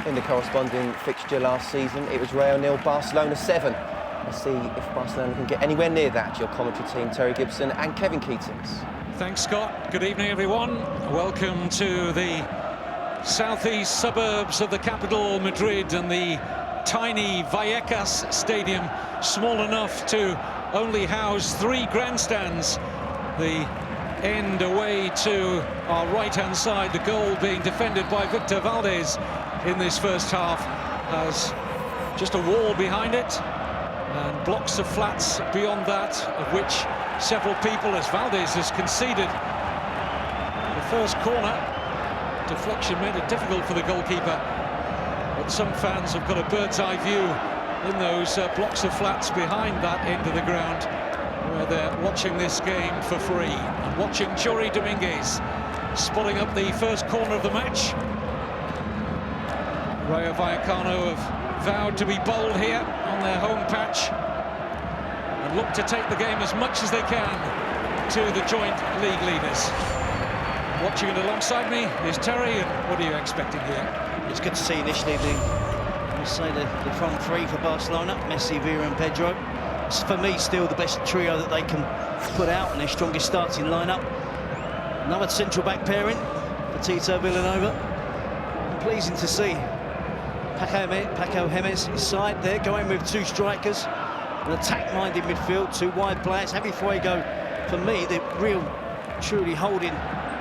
In the corresponding fixture last season, it was Rayo 0, Barcelona 7. Let's see if Barcelona can get anywhere near that. Your commentary team, Terry Gibson and Kevin Keatings. Thanks, Scott. Good evening, everyone. Welcome to the southeast suburbs of the capital, Madrid, and the tiny Vallecas Stadium, small enough to only house 3 grandstands. The end away to our right-hand side, the goal being defended by Víctor Valdés in this first half, has just a wall behind it and blocks of flats beyond that, of which several people, as Valdés has conceded the first corner. Deflection made it difficult for the goalkeeper, but some fans have got a bird's-eye view in those blocks of flats behind that end of the ground, where they're watching this game for free and watching Jordi Domínguez spotting up the first corner of the match. Rayo Vallecano have vowed to be bold here on their home patch and look to take the game as much as they can to the joint league leaders. Watching it alongside me is Terry, and what are you expecting here? It's good to see initially the front three for Barcelona, Messi, Villa and Pedro. It's for me still the best trio that they can put out and their strongest starting lineup. Another central back pairing for Tito Villanova. And pleasing to see Paco Gémez' side there, going with 2 strikers, an attack-minded midfield, 2 wide players. Javi Fuego, for me, the real, truly holding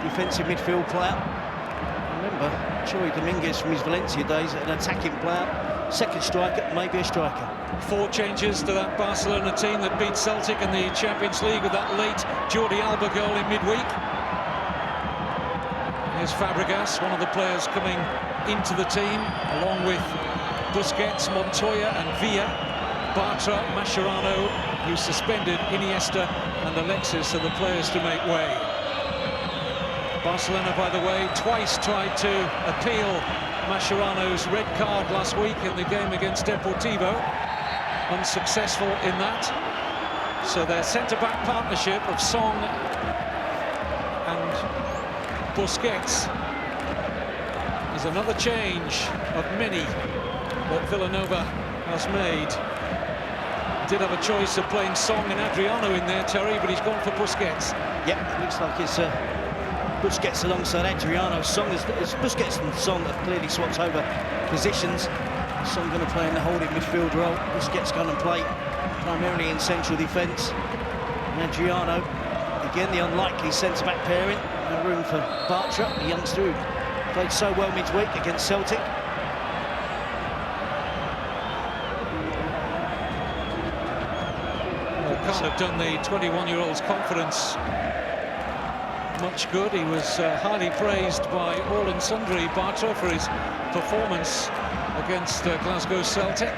defensive midfield player. Remember, Jordi Domínguez from his Valencia days, an attacking player, second striker, maybe a striker. 4 changes to that Barcelona team that beat Celtic in the Champions League with that late Jordi Alba goal in midweek. Here's Fàbregas, one of the players coming into the team, along with Busquets, Montoya and Villa. Bartra, Mascherano, who's suspended, Iniesta and Alexis are the players to make way. Barcelona, by the way, twice tried to appeal Mascherano's red card last week in the game against Deportivo. Unsuccessful in that. So their centre-back partnership of Song and Busquets is another change of many that Villanova has made. Did have a choice of playing Song and Adriano in there, Terry, but he's gone for Busquets. Yep, looks like it's Busquets alongside Adriano. Song is Busquets and Song have clearly swapped over positions. Song going to play in the holding midfield role. Busquets going to play primarily in central defence. And Adriano, again, the unlikely centre-back pairing. No room for Bartra, the youngster who played so well midweek against Celtic. Have done the 21-year-old's confidence much good. He was highly praised by all and sundry, Bartra, for his performance against Glasgow Celtic.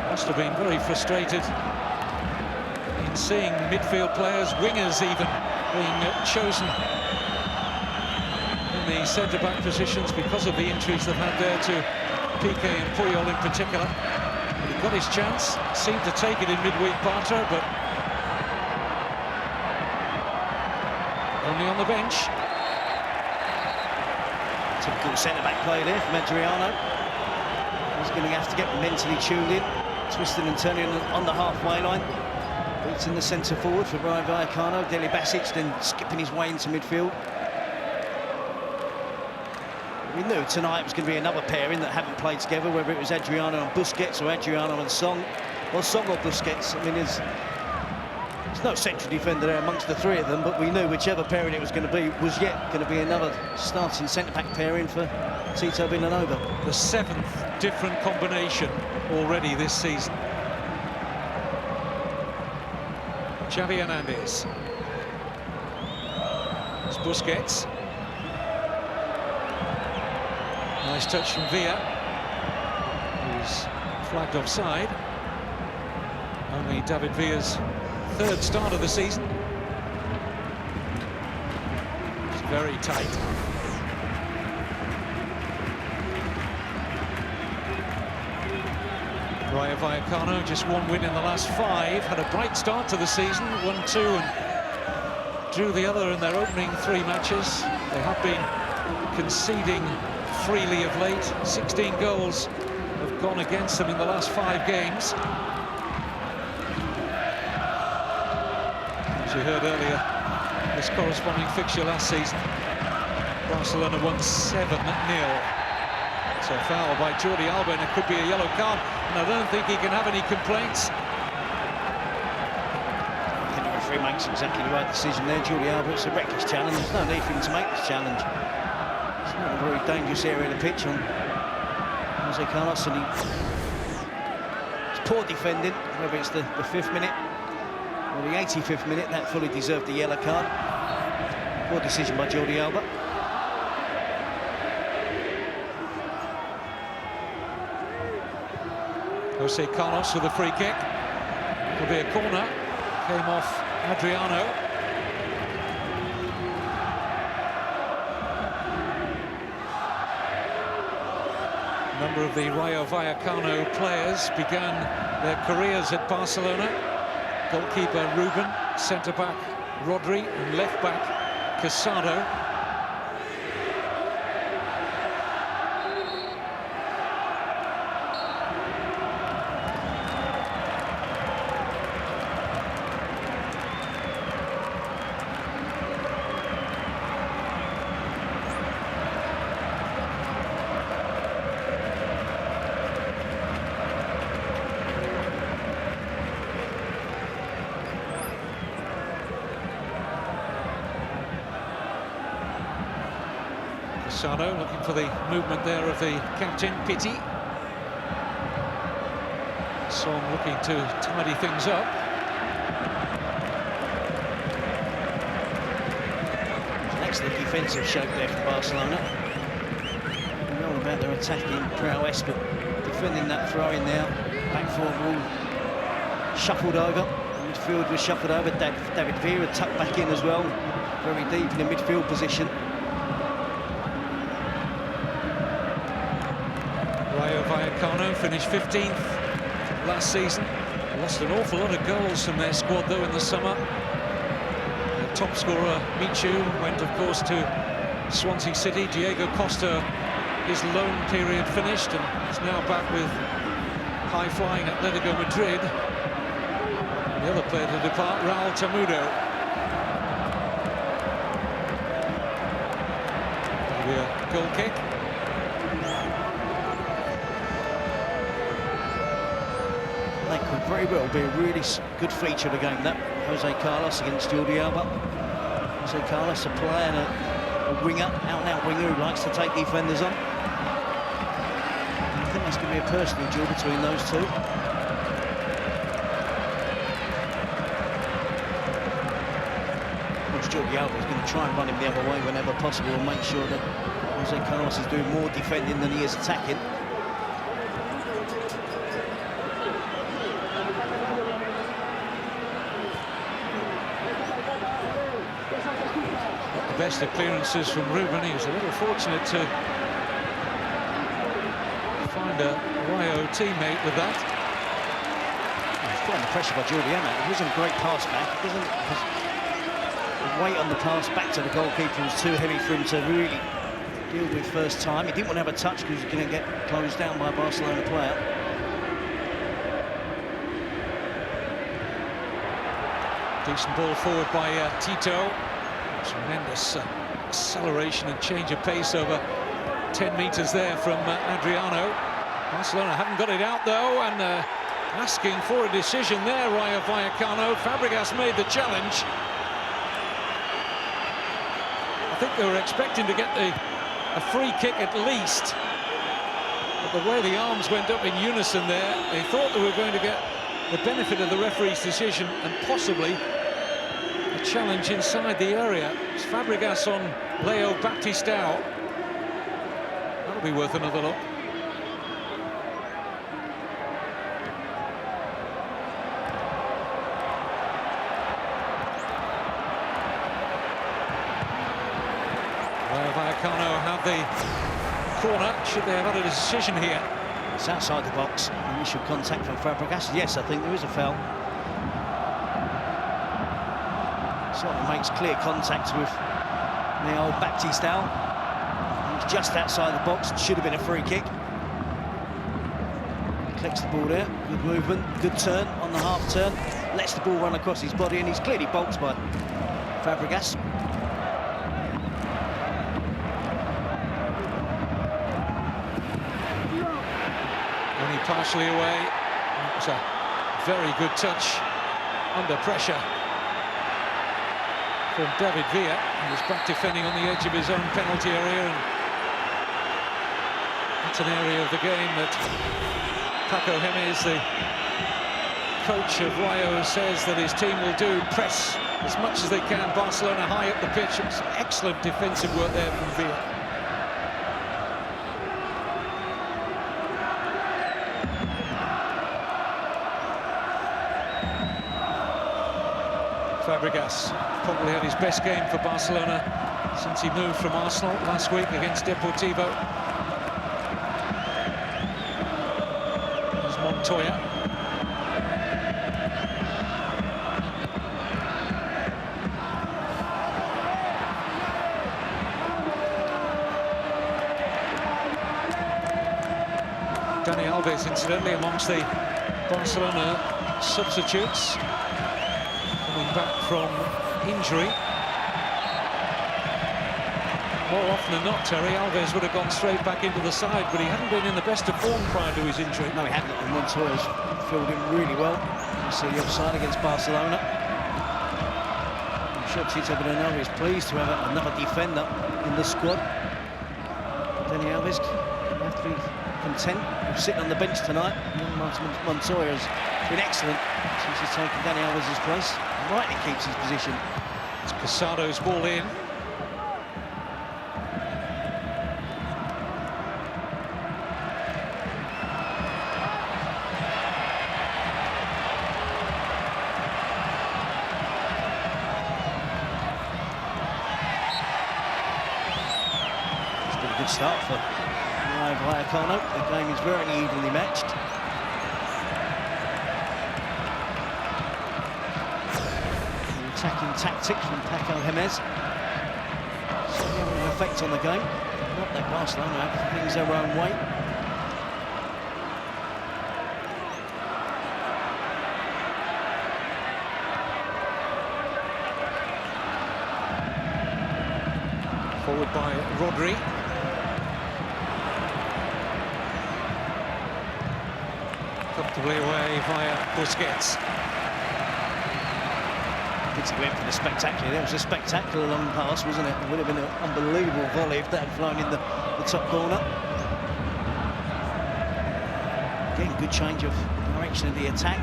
Must have been very frustrated in seeing midfield players, wingers even, being chosen in the centre-back positions because of the injuries they've had there to Piqué and Puyol in particular. But he got his chance, seemed to take it in midweek, Bartra, but only on the bench. Typical centre-back play there from Adriano. He's going to have to get mentally tuned in, twisting and turning on the halfway line. Beats in the centre forward for Rayo Vallecano. Delibašić then skipping his way into midfield. We knew tonight it was going to be another pairing that haven't played together, whether it was Adriano and Busquets or Adriano and Song, or Song or Busquets. I mean, there's no central defender there amongst the 3 of them, but we knew whichever pairing it was going to be was yet going to be another starting centre-back pairing for Tito Villanova. The 7th different combination already this season. Xavi Hernandez. It's Busquets. Nice touch from Villa, who's flagged offside. Only David Villa's 3rd start of the season. It's very tight. Rayo Vallecano, just 1 win in the last 5, had a bright start to the season, 1-2 and drew the other in their opening 3 matches. They have been conceding freely of late. 16 goals have gone against them in the last 5 games. As you heard earlier, this corresponding fixture last season, Barcelona won 7-0. So a foul by Jordi Alba, and it could be a yellow card, and I don't think he can have any complaints. I think the referee makes exactly the right decision there. Jordi Alba, it's a reckless challenge. There's no need for him to make this challenge. It's not a very dangerous area of the pitch on José Carlos, and it's poor defending, whether it's the 5th minute or the 85th minute. That fully deserved the yellow card. Poor decision by Jordi Alba. José Carlos with a free kick. It'll be a corner. Came off Adriano. A number of the Rayo Vallecano players began their careers at Barcelona. Goalkeeper Rubén, centre-back Rodri, and left-back Casado. Casado looking for the movement there of the captain, Piti. Song looking to tidy things up. An excellent defensive show there from Barcelona. We know about their attacking prowess, but defending that throw-in now. Back four ball shuffled over. The midfield was shuffled over. David Villa tucked back in as well. Very deep in the midfield position. Rayo Vallecano finished 15th last season. Lost an awful lot of goals from their squad, though, in the summer. Their top scorer, Michu, went, of course, to Swansea City. Diego Costa, his loan period finished, and is now back with high-flying Atletico Madrid. And the other player to depart, Raúl Tamudo. Maybe a goal kick. That could very well be a really good feature of the game, that. José Carlos against Jordi Alba. José Carlos, a player and a winger, out-and-out winger who likes to take defenders on. I think that's going to be a personal duel between those two. Of course, Jordi Alba is going to try and run him the other way whenever possible and make sure that José Carlos is doing more defending than he is attacking. Best of clearances from Rubén. He was a little fortunate to find a Rayo teammate with that. He's put under pressure by Jordi Amat. It wasn't a great pass back. It doesn't. The weight on the pass back to the goalkeeper was too heavy for him to really deal with first time. He didn't want to have a touch because he was going to get closed down by a Barcelona player. Decent ball forward by Tito. Tremendous acceleration and change of pace over 10 metres there from Adriano. Barcelona haven't got it out, though, and asking for a decision there, Rayo Vallecano. Fàbregas made the challenge. I think they were expecting to get a free kick at least. But the way the arms went up in unison there, they thought they were going to get the benefit of the referee's decision and possibly a challenge inside the area. It's Fàbregas on Leo Baptistão. That'll be worth another look. Rayo Vallecano have the corner. Should they have had a decision here? It's outside the box. Initial contact from Fàbregas. Yes, I think there is a foul. Sort of makes clear contact with Leo Baptistão. It's just outside the box. Should have been a free kick. Collects the ball there. Good movement. Good turn on the half turn. Lets the ball run across his body, and he's clearly bolted by Fàbregas. Only partially away. It was a very good touch under pressure from David Villa. He was back defending on the edge of his own penalty area, and that's an area of the game that Paco Gémez, the coach of Rayo, says that his team will do. Press as much as they can. Barcelona high up the pitch. It was excellent defensive work there from Villa. Fàbregas probably had his best game for Barcelona since he moved from Arsenal last week against Deportivo. There's Montoya. Dani Alves, incidentally, amongst the Barcelona substitutes, coming back from injury. More often than not, Terry, Alves would have gone straight back into the side, but he hadn't been in the best of form prior to his injury. No, he hadn't, and Montoya's filled in really well. You see the offside against Barcelona. I'm sure Tito Bernardo is pleased to have another defender in the squad. Dani Alves will have to be content with sitting on the bench tonight. Martín Montoya has been excellent since he's taken Dani Alves' place. Rightly keeps his position. It's Casado's ball in. It's been a good start for Rayo Vallecano. The game is very evenly matched. Attacking tactics from Paco Gémez. Certainly having an effect on the game. Not that Barcelona have things their own way. Forward by Rodri. Comfortably away via Busquets. Piti went for the spectacular. That was a spectacular long pass, wasn't it? It would have been an unbelievable volley if that had flown in the top corner. Again, good change of direction of the attack.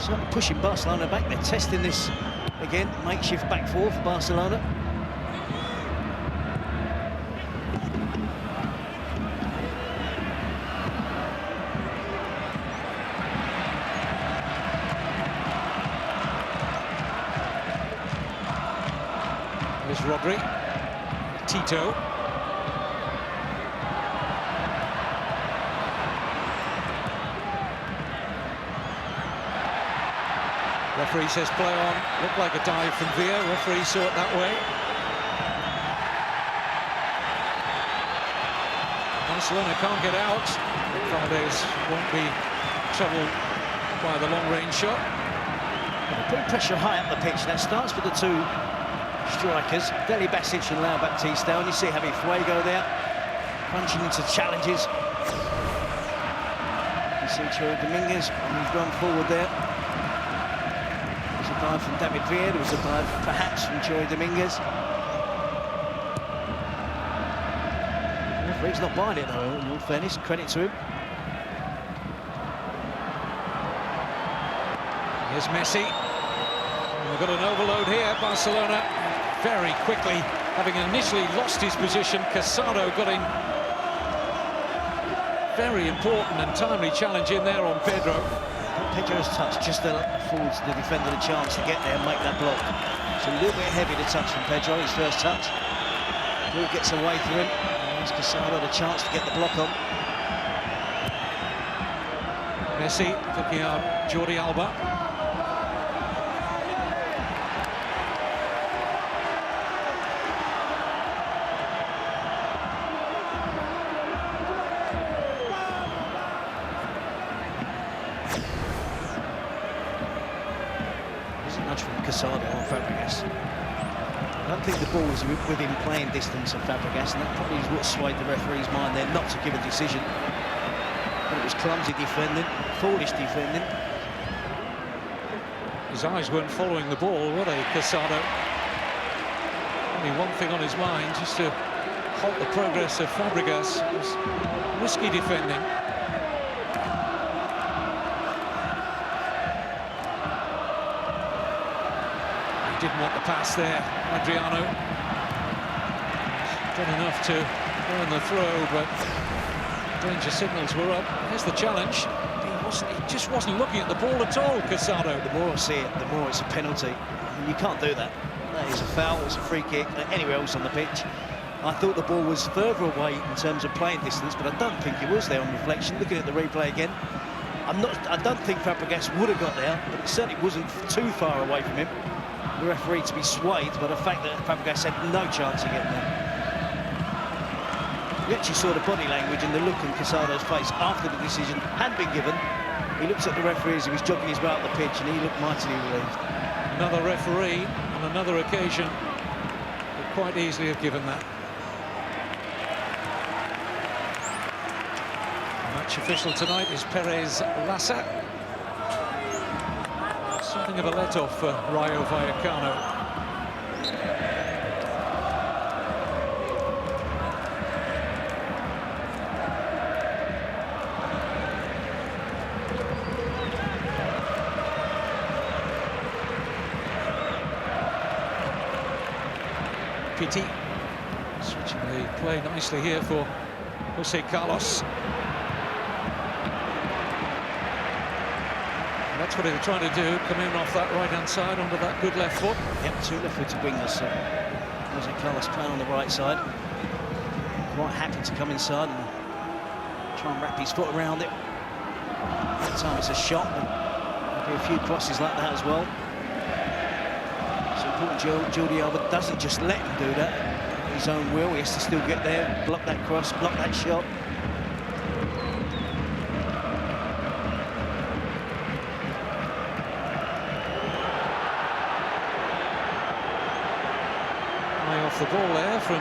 Certainly pushing Barcelona back. They're testing this again, makeshift back four for Barcelona. There's Rodri. Tito. Referee says play on. Looked like a dive from Villa. Referee saw it that way. Barcelona can't get out. Valdés won't be troubled by the long-range shot. Putting pressure high up the pitch. That starts with the two strikers, Delibašić and Leo Baptistão. And you see Javi Fuego there, punching into challenges. You see Jordi Domínguez, and he's gone forward there. There's a dive from David Villa. There was a dive, perhaps, from Jordi Domínguez. The referee's not buying it, though, in all fairness. Credit to him. Here's Messi. We've got an overload here, Barcelona. Very quickly, having initially lost his position, Casado got in. Very important and timely challenge in there on Pedro. Pedro's touch just affords the defender a chance to get there and make that block. It's a little bit heavy, the touch from Pedro, his first touch. Ball gets away from him. There's Casado the chance to get the block on. Messi picking out Jordi Alba. touch from Casado on Fàbregas. I don't think the ball was within playing distance of Fàbregas, and that probably is what swayed the referee's mind there not to give a decision. But it was clumsy defending, foolish defending. His eyes weren't following the ball, were they, Casado? Only one thing on his mind, just to halt the progress of Fàbregas. It was risky defending. He didn't want the pass there, Adriano. Done enough to earn the throw, but danger signals were up. Here's the challenge. He just wasn't looking at the ball at all, Casado. The more I see it, the more it's a penalty. And you can't do that. That is a foul, it's a free kick, anywhere else on the pitch. I thought the ball was further away in terms of playing distance, but I don't think it was there on reflection. Looking at the replay again, I don't think Fàbregas would have got there, but it certainly wasn't too far away from him. The referee to be swayed by the fact that Fàbregas had no chance of getting there. You actually saw the body language and the look on Casado's face after the decision had been given. He looked at the referee as he was jogging his way out the pitch, and he looked mightily relieved. Another referee on another occasion could quite easily have given that. The match official tonight is Perez Lassa. Something of a let-off for Rayo Vallecano. Piti switching the play nicely here for José Carlos. And that's what they were trying to do, come in off that right-hand side onto that good left foot. Yep, two left-footed wingers. José Carlos playing on the right side. Quite happy to come inside and try and wrap his foot around it. That time it's a shot, but there'll be a few crosses like that as well. Jordi Alba doesn't just let him do that at his own will. He has to still get there, block that cross, block that shot. High off the ball there from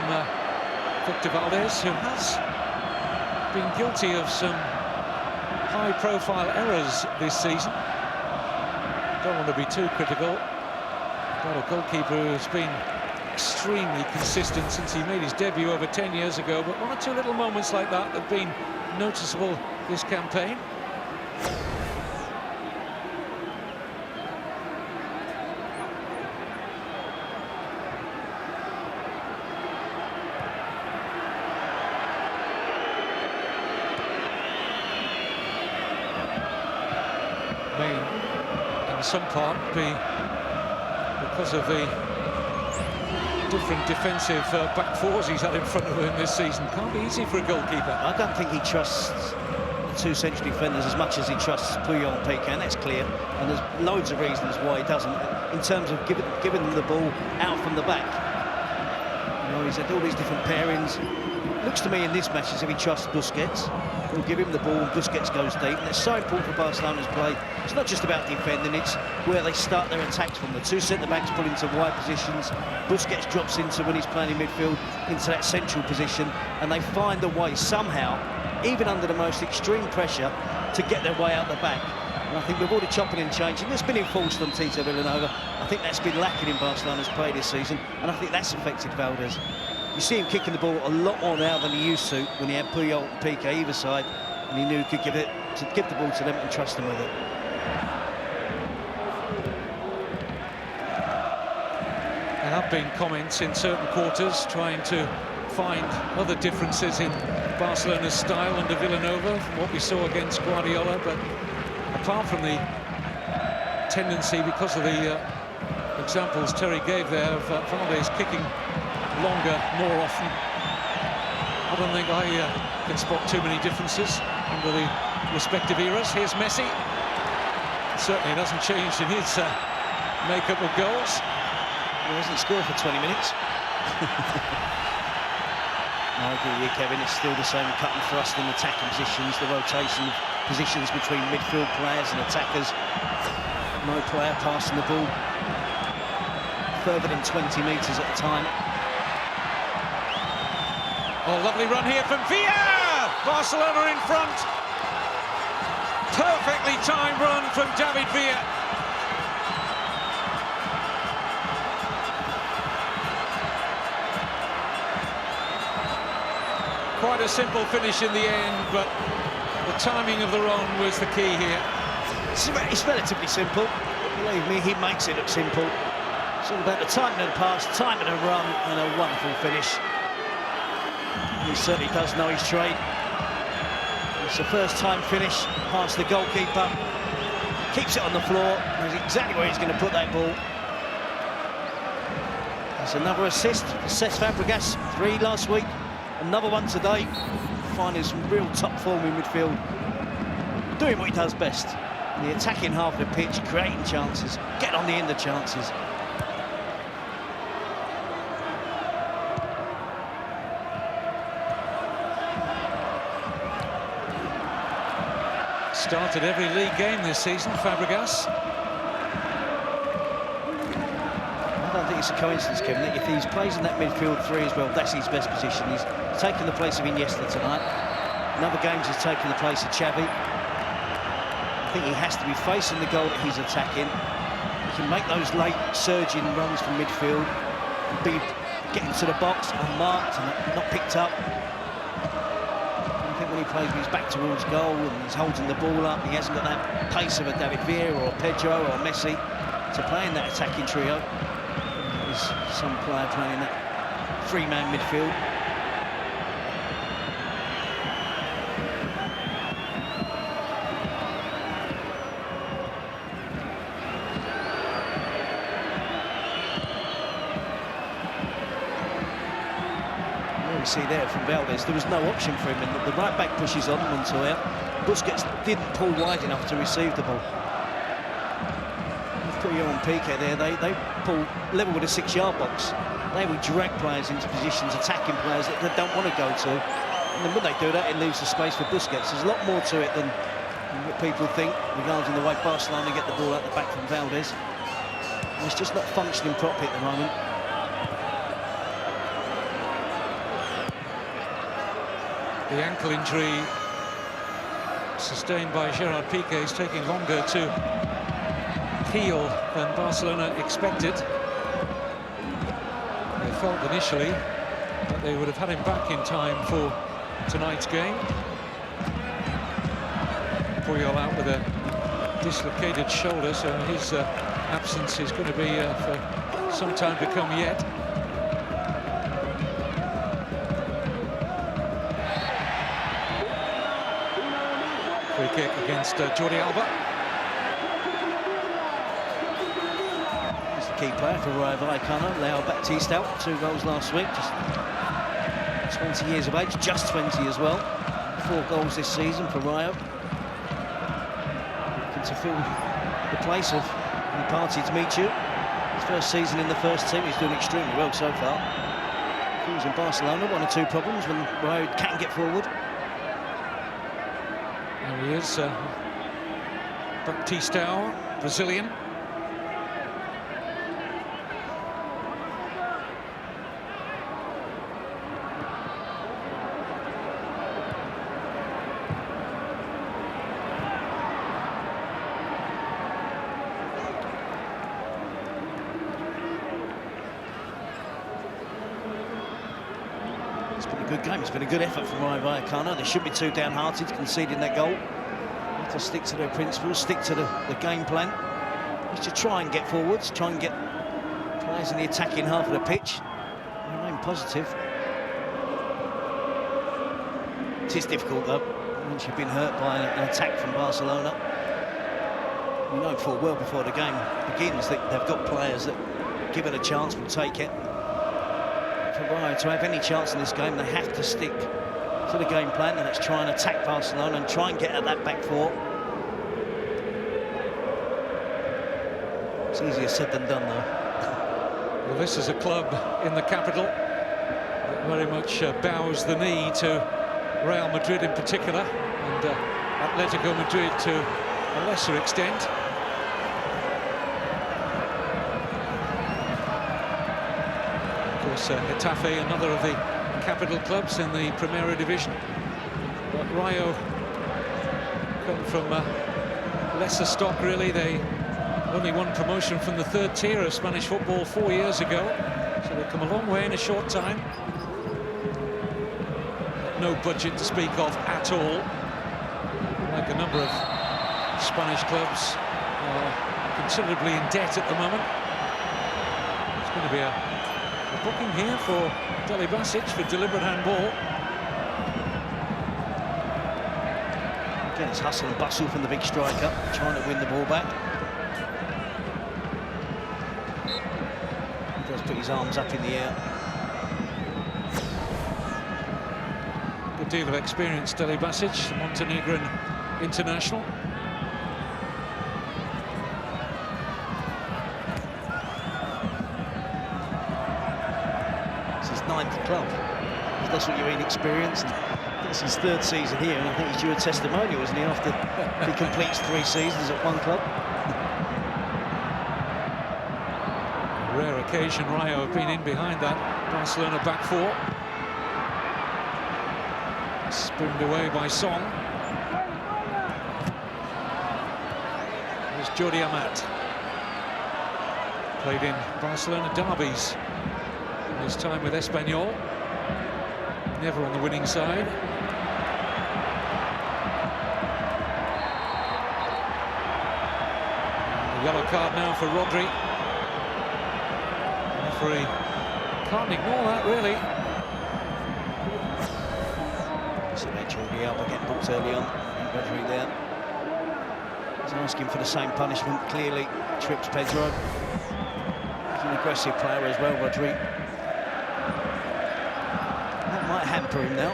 Víctor Valdés, who has been guilty of some high-profile errors this season. Don't want to be too critical. Got a goalkeeper who's been extremely consistent since he made his debut over 10 years ago, but one or two little moments like that have been noticeable this campaign. May, in some part, be because of the different defensive back fours he's had in front of him this season. Can't be easy for a goalkeeper. I don't think he trusts the two central defenders as much as he trusts Puyol and Piqué, and that's clear. And there's loads of reasons why he doesn't, in terms of giving them the ball out from the back. You know, he's had all these different pairings. It looks to me in this match as if he trusts Busquets. He'll give him the ball and Busquets goes deep. And it's so important for Barcelona's play. It's not just about defending, it's where they start their attacks from. The two centre-backs pull into wide positions. Busquets drops into, when he's playing in midfield, into that central position. And they find a way somehow, even under the most extreme pressure, to get their way out the back. And I think with all the chopping and changing that's been enforced on Tito Vilanova, I think that's been lacking in Barcelona's play this season. And I think that's affected Valdés. You see him kicking the ball a lot more now than he used to when he had Puyol and Piqué either side, and he knew he could give the ball to them and trust them with it. There have been comments in certain quarters trying to find other differences in Barcelona's style under Villanova from what we saw against Guardiola, but apart from the tendency, because of the examples Terry gave there of Valdés kicking longer more often, I don't think I can spot too many differences under the respective eras. Here's Messi. Certainly hasn't changed in his makeup of goals. He hasn't scored for 20 minutes. I agree with you, Kevin. It's still the same cut and thrust in attacking positions, the rotation of positions between midfield players and attackers. No player passing the ball further than 20 metres at a time. Oh, lovely run here from Villa! Barcelona in front. Perfectly timed run from David Villa. Quite a simple finish in the end, but the timing of the run was the key here. It's relatively simple. Believe me, he makes it look simple. It's all about the timing of the pass, timing of the run, and a wonderful finish. He certainly does know his trade. It's the first time finish past the goalkeeper. Keeps it on the floor, knows exactly where he's going to put that ball. That's another assist for Cesc Fàbregas, 3 last week. Another one today, finding some real top form in midfield. Doing what he does best. The attacking half of the pitch, creating chances, get on the end of chances. Started every league game this season, Fàbregas. I don't think it's a coincidence, Kevin, that if he plays in that midfield 3 as well, that's his best position. He's taken the place of Iniesta tonight. In other games, he's taken the place of Xavi. I think he has to be facing the goal that he's attacking. He can make those late surging runs from midfield, be getting to the box unmarked and not picked up. I think when he plays with his back towards goal and he's holding the ball up, he hasn't got that pace of a David Villa or Pedro or Messi to play in that attacking trio. There's some player playing in that 3-man midfield. You see there from Valdés, there was no option for him, and the right back pushes on Montoya. Busquets didn't pull wide enough to receive the ball. Put you on Piqué there, they pull level with a 6-yard box. They will drag players into positions, attacking players that they don't want to go to. And then when they do that, it leaves the space for Busquets. There's a lot more to it than what people think regarding the way Barcelona get the ball out the back from Valdés. And it's just not functioning properly at the moment. The ankle injury sustained by Gerard Piqué is taking longer to heal than Barcelona expected. They felt initially that they would have had him back in time for tonight's game. Puyol out with a dislocated shoulder, so his absence is going to be for some time to come yet. Free kick against Jordi Alba. He's the key player for Rayo Vallecano, Leo Baptistão, 2 goals last week, just 20 years of age, just 20 as well. 4 goals this season for Rayo. Looking to fill the place of Partey to meet you. His first season in the first team, he's doing extremely well so far. He was in Barcelona, 1 or 2 problems when Rayo can't get forward. There he is, Baptistão, Brazilian. Good game. It's been a good effort from Rayo Vallecano. They shouldn't be too downhearted conceding their goal. They have to stick to their principles, stick to the game plan. Just to try and get forwards, try and get players in the attacking half of the pitch. Remain positive. It is difficult though, once you've been hurt by an attack from Barcelona. You know full well before the game begins that they've got players that, given a chance, will take it. For Rayo to have any chance in this game, they have to stick to the game plan, and that's try and attack Barcelona and try and get at that back four. It's easier said than done, though. Well, this is a club in the capital that very much bows the knee to Real Madrid in particular, and Atletico Madrid to a lesser extent. course, Getafe, another of the capital clubs in the Primera Division. But Rayo come from lesser stock, really. They only won promotion from the third tier of Spanish football 4 years ago, so they've come a long way in a short time. No budget to speak of at all, like a number of Spanish clubs are considerably in debt at the moment. It's going to be a booking here for Delibašić for deliberate handball. Again, it's hustle and bustle from the big striker, trying to win the ball back. He does put his arms up in the air. Good deal of experience, Delibašić, Montenegrin international. Club. If that's what you mean, experience. It's his third season here, and I think he's due a testimonial, isn't he, after he completes 3 seasons at one club. A rare occasion, Rayo have been in behind that Barcelona back four. Spooned away by Song. There's Jordi Amat. Played in Barcelona derbies. His time with Espanyol, never on the winning side. A yellow card now for Rodri. The referee can't ignore that, really. So Jordi Alba getting booked early on. Rodri there. He's asking for the same punishment. Clearly trips Pedro. He's an aggressive player as well, Rodri. Might hamper him now.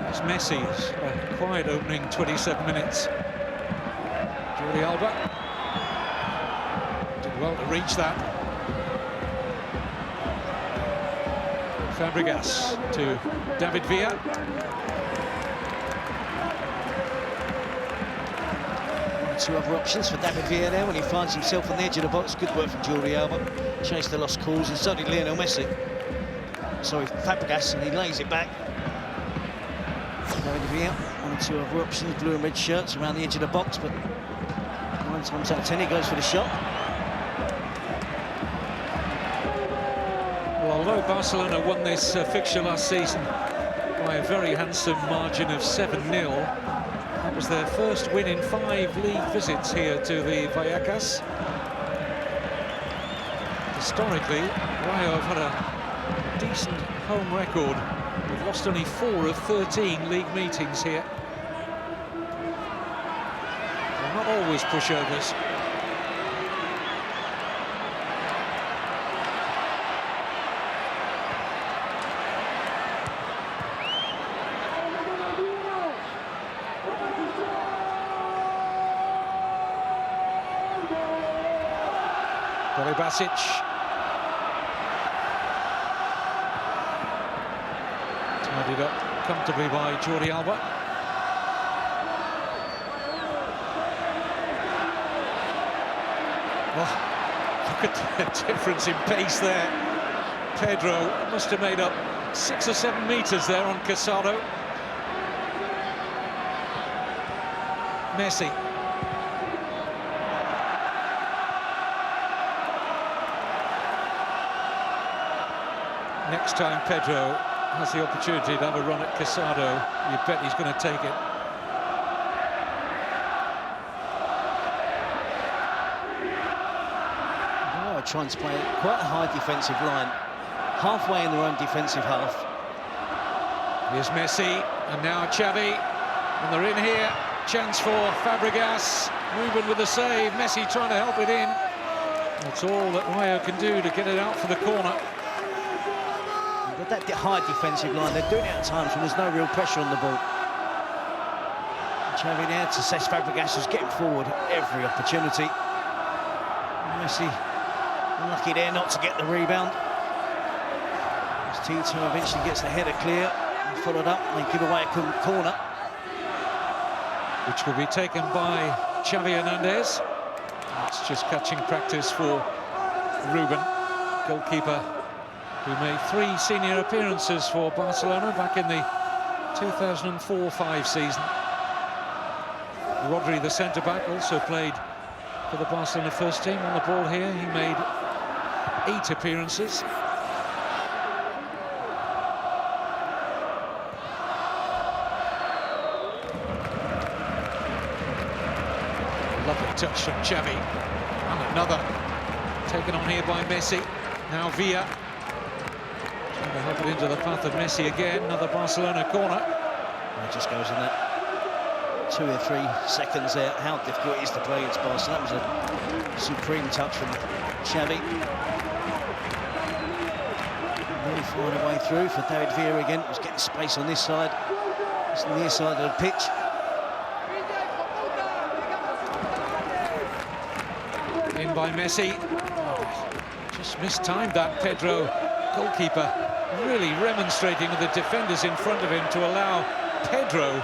It's Messi's quiet opening 27 minutes. Jordi Alba did well to reach that. Fàbregas to David Villa. Two other options for David Villa there when he finds himself on the edge of the box. Good work from Jordi Alba. Chased the lost calls, and so did Lionel Messi. Sorry, Fàbregas, and he lays it back. David Villa, 1 or 2 other options. Blue and red shirts around the edge of the box, but 9 times out of 10 he goes for the shot. Well, although Barcelona won this fixture last season by a very handsome margin of 7-0, that was their first win in 5 league visits here to the Vallecas. Historically, Rayo have had a decent home record. They've lost only 4 of 13 league meetings here. They're not always pushovers. Delibašić. Tidied up comfortably by Jordi Alba. Oh, look at the difference in pace there. Pedro must have made up 6 or 7 meters there on Casado. Messi. Next time Pedro has the opportunity to have a run at Casado, you bet he's going to take it. Oh, trying to play quite a high defensive line, halfway in their own defensive half. Here's Messi, and now Xavi, and they're in here. Chance for Fàbregas, moving with the save. Messi trying to help it in. That's all that Rayo can do to get it out for the corner. But that high defensive line, they're doing it at times when there's no real pressure on the ball. Xavi there to Cesc Fàbregas, who's getting forward every opportunity. Messi unlucky there not to get the rebound. As Tito eventually gets the header clear, and followed up, and they give away a corner. which will be taken by Xavi Hernandez. It's just catching practice for Rubén, goalkeeper who made 3 senior appearances for Barcelona back in the 2004-05 season. Rodri, the centre-back, also played for the Barcelona first team. On the ball here, he made 8 appearances. Lovely touch from Xavi. And another taken on here by Messi. Now Villa. Trying to help it into the path of Messi again. Another Barcelona corner. It just goes in that 2 or 3 seconds there. How difficult it is to play against Barcelona. That was a supreme touch from Xavi. Really finding a way through for David Villa again. Was getting space on this side. It's on the near side of the pitch. In by Messi. Just mistimed that, Pedro, goalkeeper, really remonstrating with the defenders in front of him to allow Pedro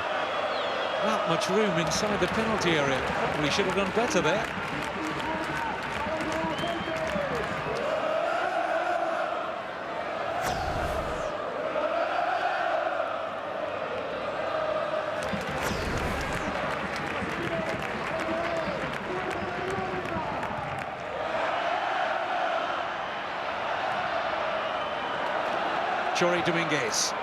that much room inside the penalty area. Probably should have done better there. Jordi Domínguez.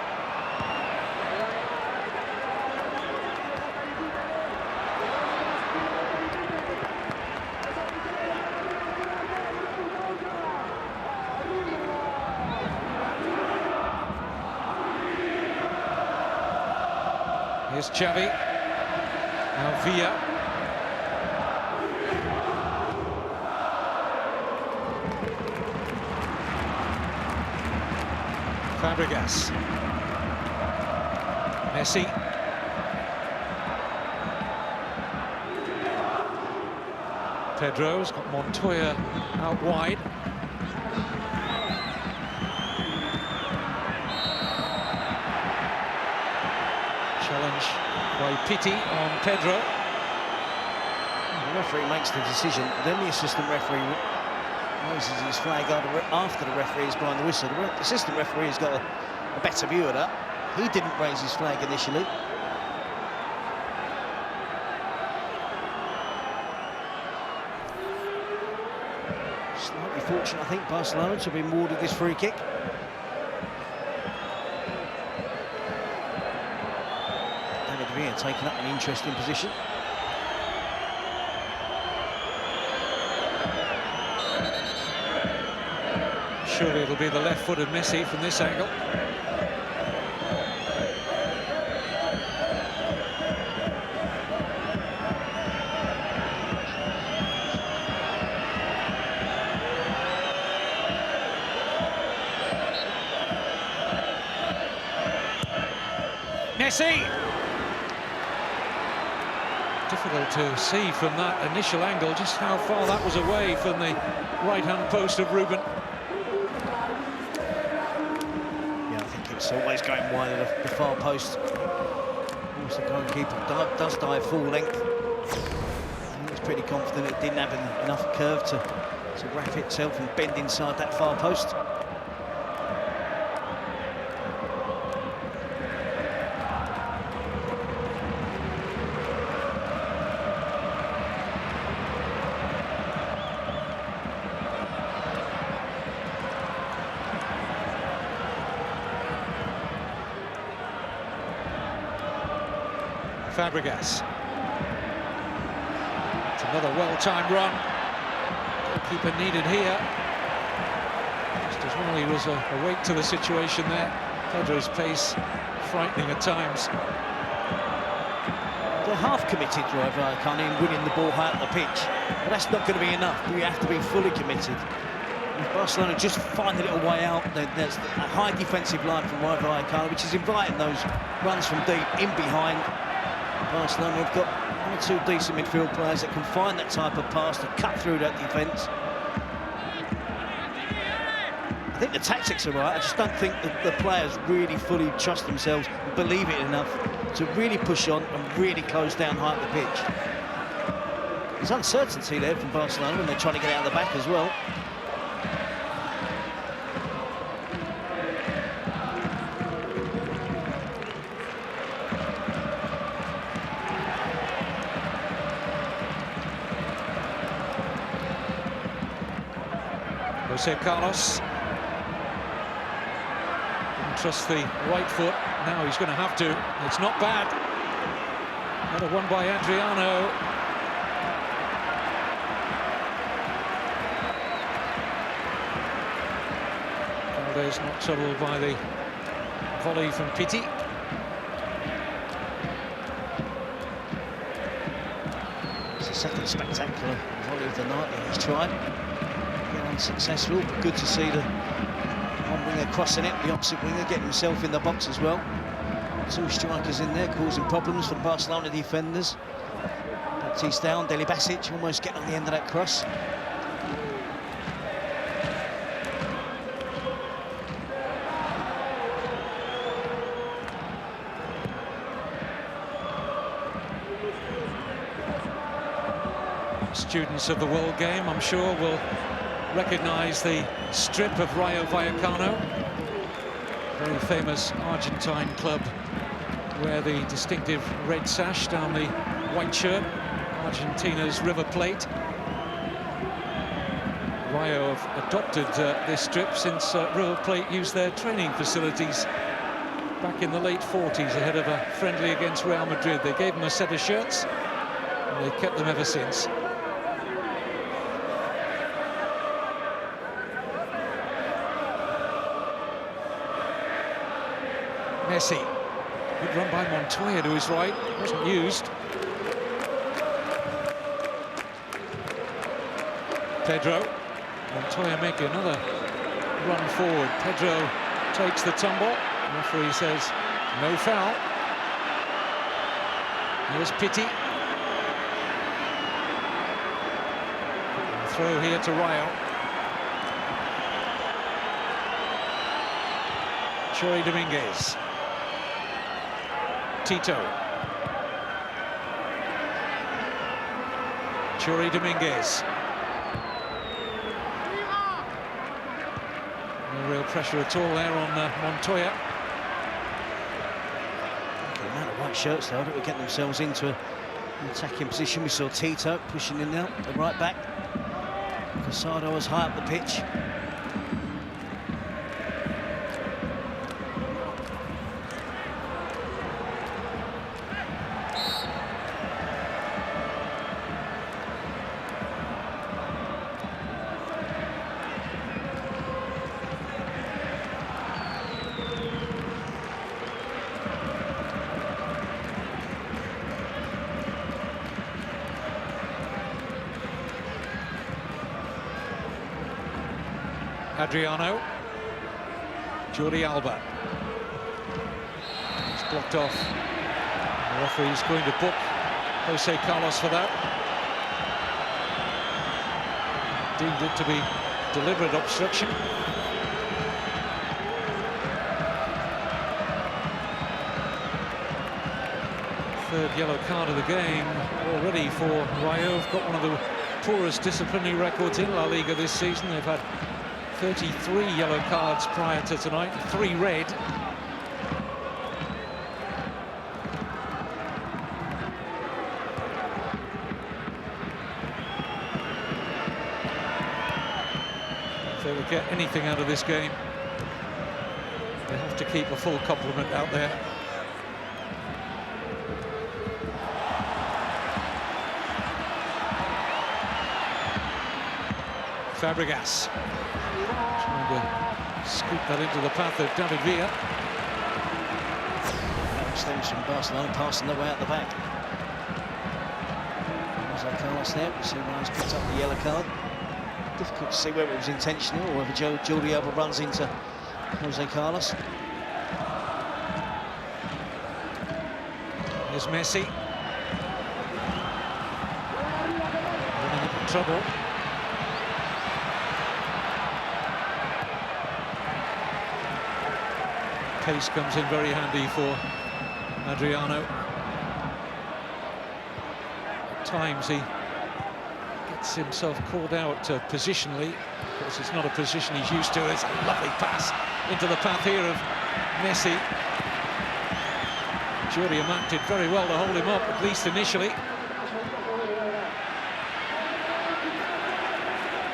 Here's Xavi. Now Villa. Fàbregas. Messi. Pedro's got Montoya out wide. Challenge by Piti on Pedro. The referee makes the decision, then the assistant referee raises his flag after the referee is blowing the whistle. The assistant referee has got a better view of that. He didn't raise his flag initially. Slightly fortunate, I think, Barcelona to have been awarded this free kick. David Villa taking up an interesting position. Surely it'll be the left-footed Messi from this angle. Messi! Difficult to see from that initial angle just how far that was away from the right-hand post of Rubén. It's always going wide of the far post. Once the goalkeeper does dive full length, he was pretty confident it didn't have enough curve to wrap itself and bend inside that far post. Fàbregas. It's another well-timed run. Goalkeeper needed here. Just as well he was awake to the situation there. Pedro's pace frightening at times. They're half-committed, Rayo Vallecano, in winning the ball high up the pitch. But that's not going to be enough. We have to be fully committed. If Barcelona just find a little way out, there's a high defensive line from Rayo Vallecano, which is inviting those runs from deep in behind. Barcelona have got 1 or 2 decent midfield players that can find that type of pass to cut through that defence. I think the tactics are right. I just don't think the players really fully trust themselves and believe it enough to really push on and really close down high up the pitch. There's uncertainty there from Barcelona when they're trying to get out of the back as well. José Carlos. Didn't trust the right foot. Now he's going to have to. It's not bad. Another one by Adriano. Valdés not troubled by the volley from Piti. It's the second spectacular volley of the night that he's tried. Unsuccessful, but good to see the one winger crossing it, the opposite winger getting himself in the box as well. Two strikers in there causing problems for the Barcelona defenders. Baptistão, Delibašić almost getting on the end of that cross. Students of the world game, I'm sure, will recognise the strip of Rayo Vallecano, very famous Argentine club, where the distinctive red sash down the white shirt, Argentina's River Plate. Rayo have adopted this strip since River Plate used their training facilities back in the late 40s ahead of a friendly against Real Madrid. They gave them a set of shirts and they've kept them ever since. Messi, good run by Montoya to his right, wasn't used. Pedro, Montoya making another run forward. Pedro takes the tumble. The referee says no foul. Here's Piti. Throw here to Rayo. Jordi Domínguez. Tito. Jordi Domínguez. No real pressure at all there on Montoya. The amount of white shirts though that were getting themselves into an attacking position. We saw Tito pushing in now, the right back. Casado was high up the pitch. Adriano. Jordi Alba. It's blocked off. The referee's going to book José Carlos for that. Deemed it to be deliberate obstruction. Third yellow card of the game already for Rayo. Have got one of the poorest disciplinary records in La Liga this season. They've had 33 yellow cards prior to tonight, 3 red. If they would get anything out of this game, they have to keep a full complement out there. Fàbregas. Trying to scoop that into the path of David Villa. Stems from Barcelona passing their way out the back. José Carlos there. We see Ryan's picked up the yellow card. Difficult to see whether it was intentional or whether Jordi Alba runs into José Carlos. Here's Messi. Running into trouble. Pace comes in very handy for Adriano. At times he gets himself called out positionally. Of course, it's not a position he's used to. It's a lovely pass into the path here of Messi. Jordi Amat did very well to hold him up, at least initially.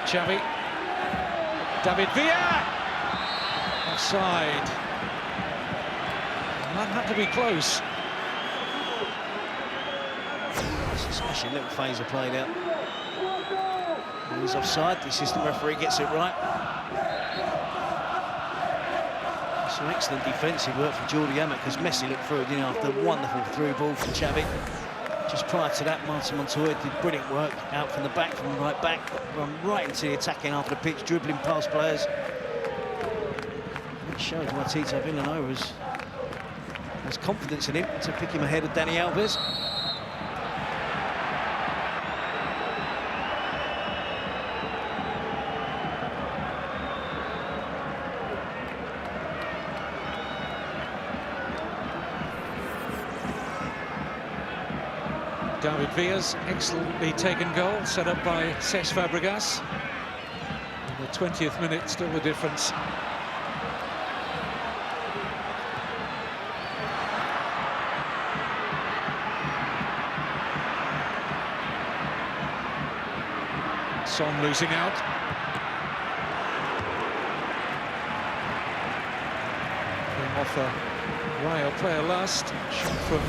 Xavi. David Villa! Offside. That had to be close. It's a smashing little phaser played out. He's offside. The assistant referee gets it right. Some excellent defensive work from Jordi Amat, because Messi looked through it after a wonderful through ball from Xavi. Just prior to that, Martín Montoya did brilliant work out from the back, from right back, run right into the attacking half of the pitch, dribbling past players. It shows why Tito has confidence in him to pick him ahead of Dani Alves. David Villa's excellently taken goal, set up by Cesc Fàbregas. In the 20th minute, still the difference. Son losing out. Came off a Rayo player last. Shot from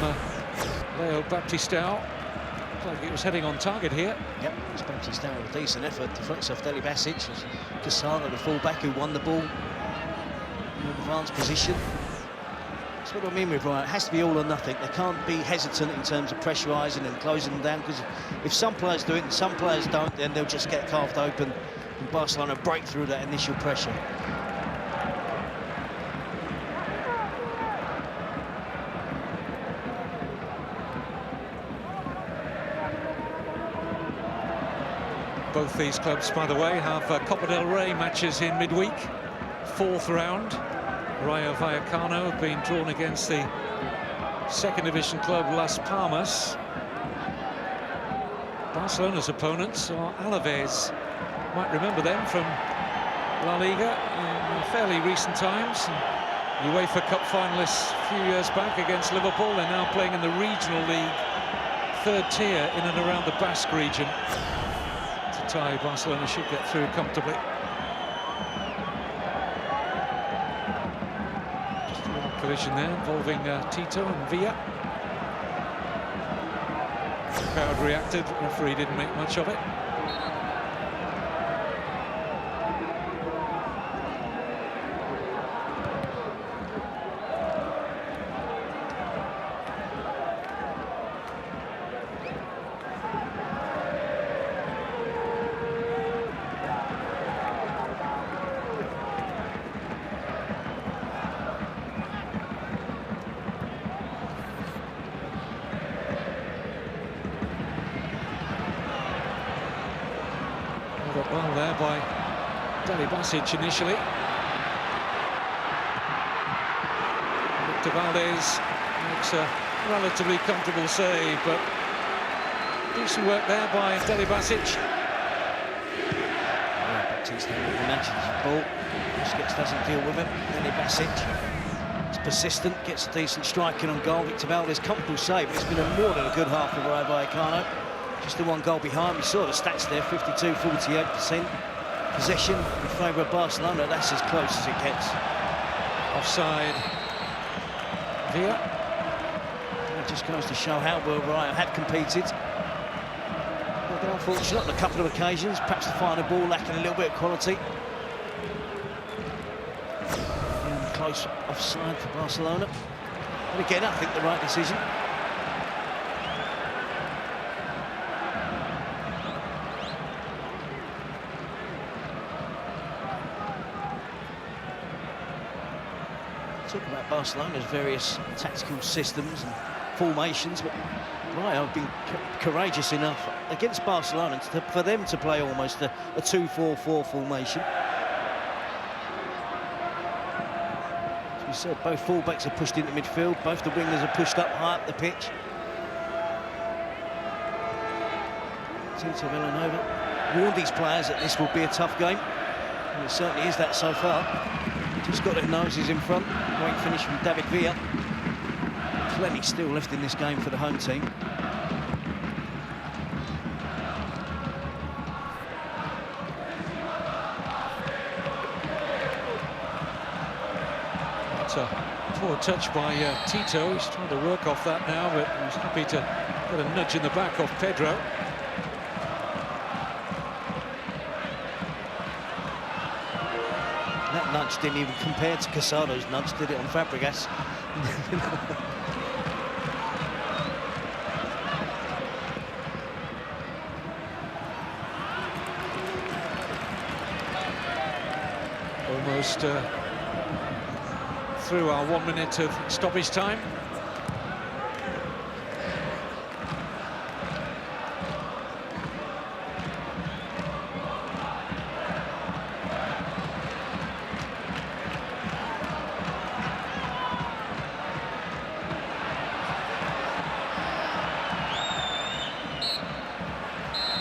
Leo Baptistão. Like it was heading on target here. Yep, it's Baptistão with a decent effort. Deflects off Delibašić. Casado, the full-back, who won the ball in advanced position. That's what I mean with Ryan. It has to be all or nothing. They can't be hesitant in terms of pressurising and closing them down, because if some players do it and some players don't, then they'll just get carved open and Barcelona break through that initial pressure. Both these clubs, by the way, have Copa del Rey matches in midweek. 4th round. Rayo Vallecano have been drawn against the 2nd division club Las Palmas. Barcelona's opponents are Alaves. Might remember them from La Liga in fairly recent times. UEFA Cup finalists a few years back against Liverpool. They're now playing in the regional league, 3rd tier in and around the Basque region. Tie, Barcelona should get through comfortably. Just a little collision there involving Tito and Villa. The crowd reacted, the referee didn't make much of it. Well there by Delibašić initially. Víctor Valdés makes a relatively comfortable save, but decent work there by Delibašić. Baptistão matches the ball. Busquets doesn't deal with it. Delibašić is persistent, gets a decent striking on goal. Víctor Valdés, comfortable save, but it's been more than a good half for Rayo Vallecano. Just the 1 goal behind. We saw the stats there, 52-48% possession in favour of Barcelona. That's as close as it gets. Offside. Villa. It just goes to show how well Rayo had competed. But unfortunate on a couple of occasions, perhaps the final ball lacking a little bit of quality. And close offside for Barcelona. And again, I think the right decision. Talk about Barcelona's various tactical systems and formations, but Rayo have been courageous enough against Barcelona for them to play almost a 2-4-4 formation. As we you said, both full-backs are pushed into midfield, both the wingers are pushed up high up the pitch. Tito warned these players that this will be a tough game, and it certainly is that so far. Just got their noses in front. Great finish from David Villa. Plenty still left in this game for the home team. It's a poor touch by Tito. He's trying to work off that now, but he's happy to get a nudge in the back off Pedro. That nudge didn't even compare to Casado's nudge, did it, on Fàbregas? Almost through our 1 minute of stoppage time.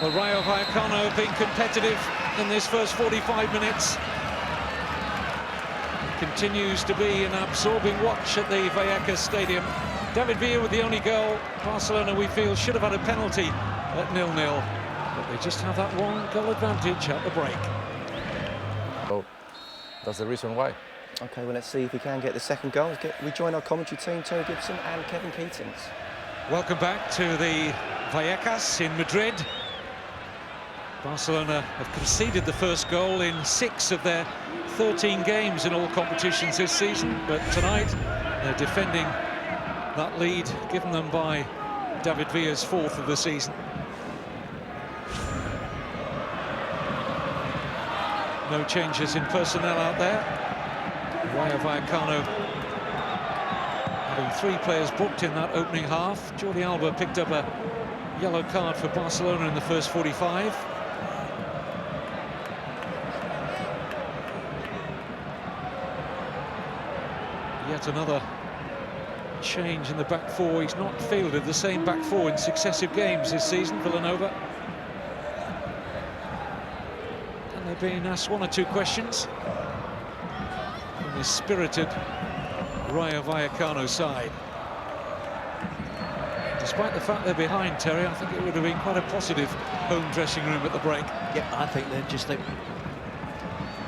Well, Rayo Vallecano have been competitive in this first 45 minutes. It continues to be an absorbing watch at the Vallecas Stadium. David Villa with the only goal. Barcelona, we feel, should have had a penalty at 0-0. But they just have that one goal advantage at the break. Oh, that's the reason why. OK, well, let's see if we can get the second goal. We join our commentary team, Terry Gibson and Kevin Keatings. Welcome back to the Vallecas in Madrid. Barcelona have conceded the first goal in 6 of their 13 games in all competitions this season, but tonight they're defending that lead given them by David Villa's 4th of the season. No changes in personnel out there. Rayo Vallecano having 3 players booked in that opening half. Jordi Alba picked up a yellow card for Barcelona in the first 45. Yet another change in the back four. He's not fielded the same back four in successive games this season, Villanova. And they're being asked 1 or 2 questions from this spirited Rayo Vallecano side. Despite the fact they're behind, Terry, I think it would have been quite a positive home dressing room at the break. Yeah, I think they're just...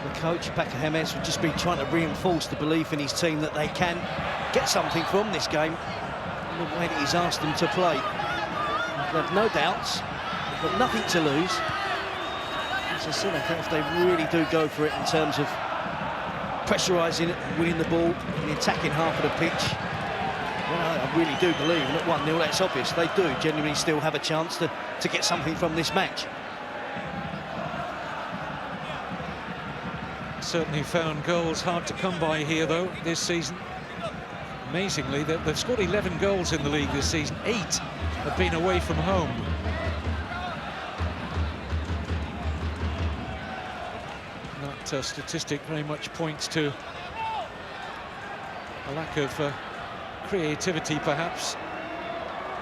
The coach, Paco Jiménez, would just be trying to reinforce the belief in his team that they can get something from this game in the way that he's asked them to play. They have no doubts. They've got nothing to lose. As I said, I think if they really do go for it in terms of pressurising it, winning the ball in the attacking half of the pitch, well, I really do believe, and at 1-0, that's obvious, they do genuinely still have a chance to get something from this match. Certainly found goals hard to come by here, though, this season. Amazingly, they've scored 11 goals in the league this season. 8 have been away from home. That statistic very much points to a lack of creativity, perhaps.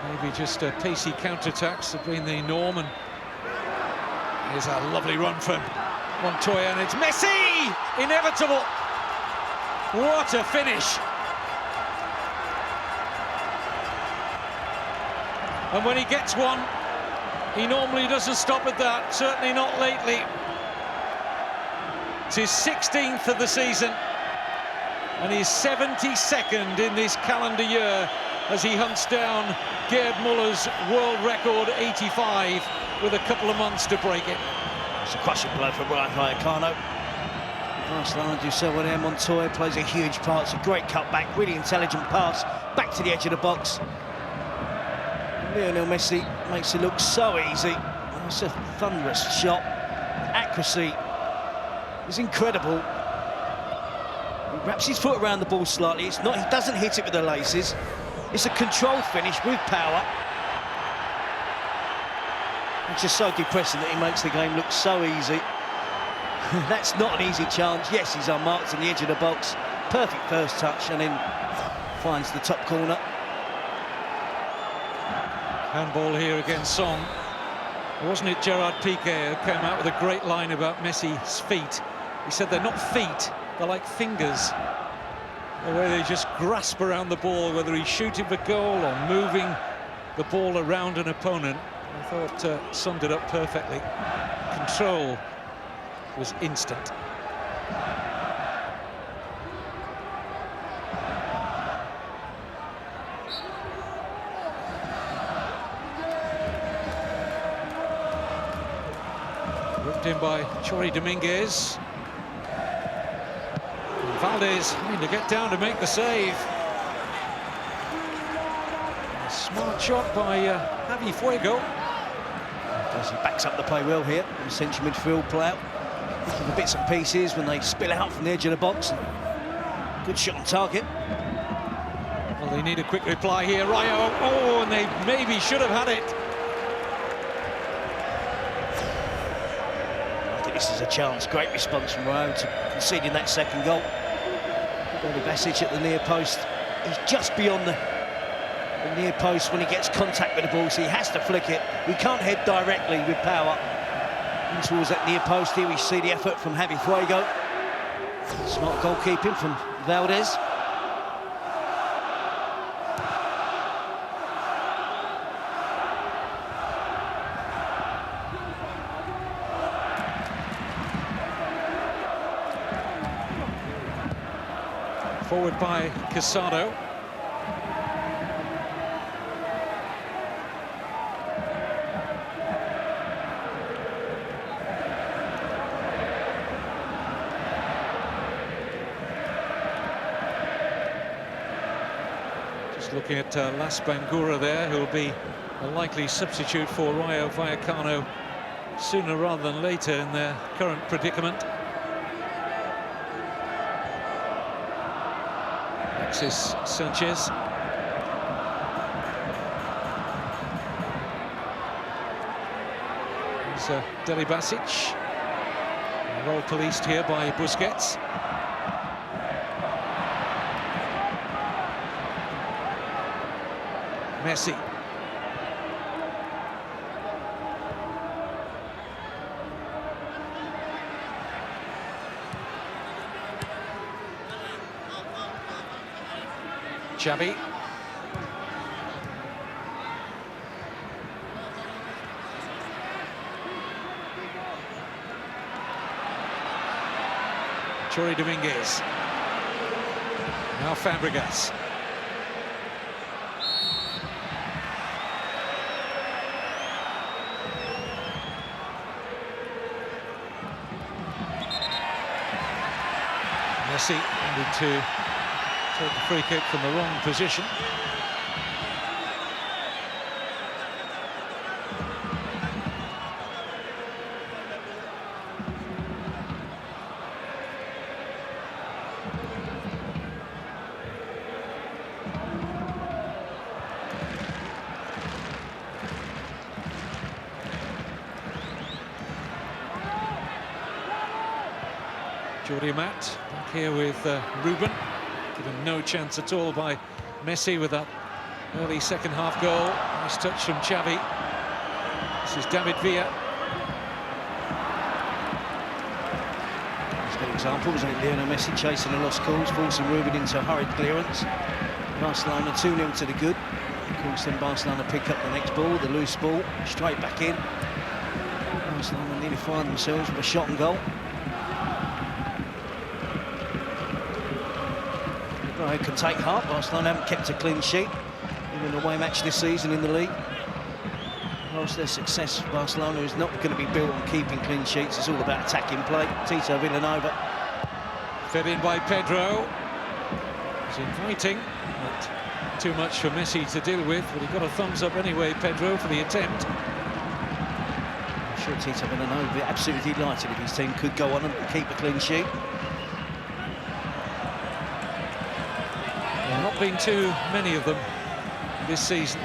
Maybe just pacey counterattacks have been the norm. And here's a lovely run from Montoya, and it's Messi! Inevitable! What a finish! And when he gets one, he normally doesn't stop at that, certainly not lately. It's his 16th of the season, and he's 72nd in this calendar year as he hunts down Gerd Muller's world record 85 with a couple of months to break it. It's a crushing blow for Rayo Vallecano. Barcelona do so well there. Montoya plays a huge part. It's a great cutback, really intelligent pass back to the edge of the box. Lionel Messi makes it look so easy. Oh, it's a thunderous shot. Accuracy is incredible. He wraps his foot around the ball slightly. It's not. He doesn't hit it with the laces. It's a controlled finish with power. It's just so depressing that he makes the game look so easy. That's not an easy challenge. Yes, he's unmarked on the edge of the box, perfect first touch, and then finds the top corner. Handball here against Song. Wasn't it Gerard Piqué who came out with a great line about Messi's feet? He said they're not feet, they're like fingers. The way they just grasp around the ball, whether he's shooting for goal or moving the ball around an opponent. I thought summed it up perfectly. Control was instant. Whipped in by Jordi Domínguez. Valdés having to get down to make the save. A smart shot by Javi Fuego. He backs up the play well here. The central midfield player, looking for bits and pieces when they spill out from the edge of the box. Good shot on target. Well, they need a quick reply here. Rayo, oh, and they maybe should have had it. I think this is a chance. Great response from Rayo to conceding that second goal. Delibašić at the near post. He's just beyond the near post when he gets contact with the ball, so he has to flick it. He can't head directly with power in towards that near post. Here we see the effort from Javi Fuego. Smart goalkeeping from Valdés. Forward by Casado. Just looking at Las Bangura there, who'll be a likely substitute for Rayo Vallecano sooner rather than later in their current predicament. Sanchez. There's Delibašić. Well policed here by Busquets. Messi. Xavi. Jordi Domínguez. Now Fàbregas. Messi wanted to take the free kick from the wrong position. Jordi Amat back here with Rubén. Given no chance at all by Messi with that early second half goal. Nice touch from Xavi. This is David Villa. That's a good example, wasn't it? Lionel Messi chasing the lost calls, forcing Rubén into a hurried clearance. Barcelona 2-0 to the good. Of course, then Barcelona pick up the next ball, the loose ball, straight back in. Barcelona nearly find themselves with a shot and goal. Rayo can take heart. Barcelona haven't kept a clean sheet in an away match this season in the league. Whilst their success for Barcelona is not going to be built on keeping clean sheets, it's all about attacking play. Tito Villanova. Fed in by Pedro. It's inviting, but too much for Messi to deal with, but he got a thumbs up anyway, Pedro, for the attempt. I'm sure Tito Villanova would be absolutely delighted if his team could go on and keep a clean sheet. Not been too many of them this season.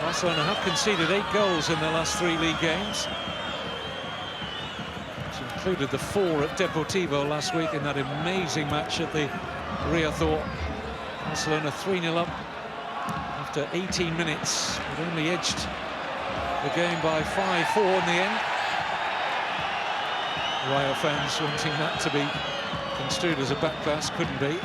Barcelona have conceded 8 goals in their last 3 league games. Some included the 4 at Deportivo last week in that amazing match at the Riazor. Barcelona 3-0 up after 18 minutes, but only edged the game by 5-4 in the end. Rayo fans wanting that to be construed as a back pass, couldn't be.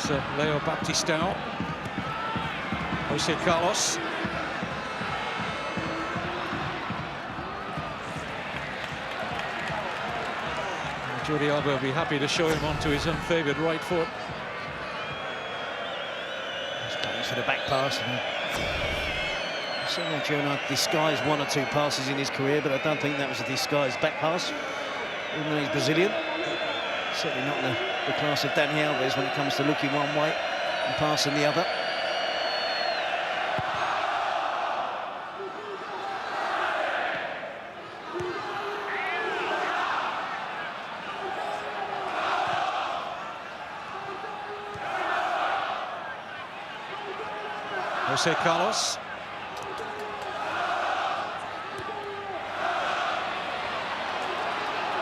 There's Leo Baptistão, José Carlos. Jordi Alba will be happy to show him onto his unfavoured right foot. He's going for the back pass. I've seen Adriano disguise 1 or 2 passes in his career, but I don't think that was a disguised back pass, even though he's Brazilian. Certainly not the class of Dani Alves when it comes to looking one way and passing the other. José Carlos.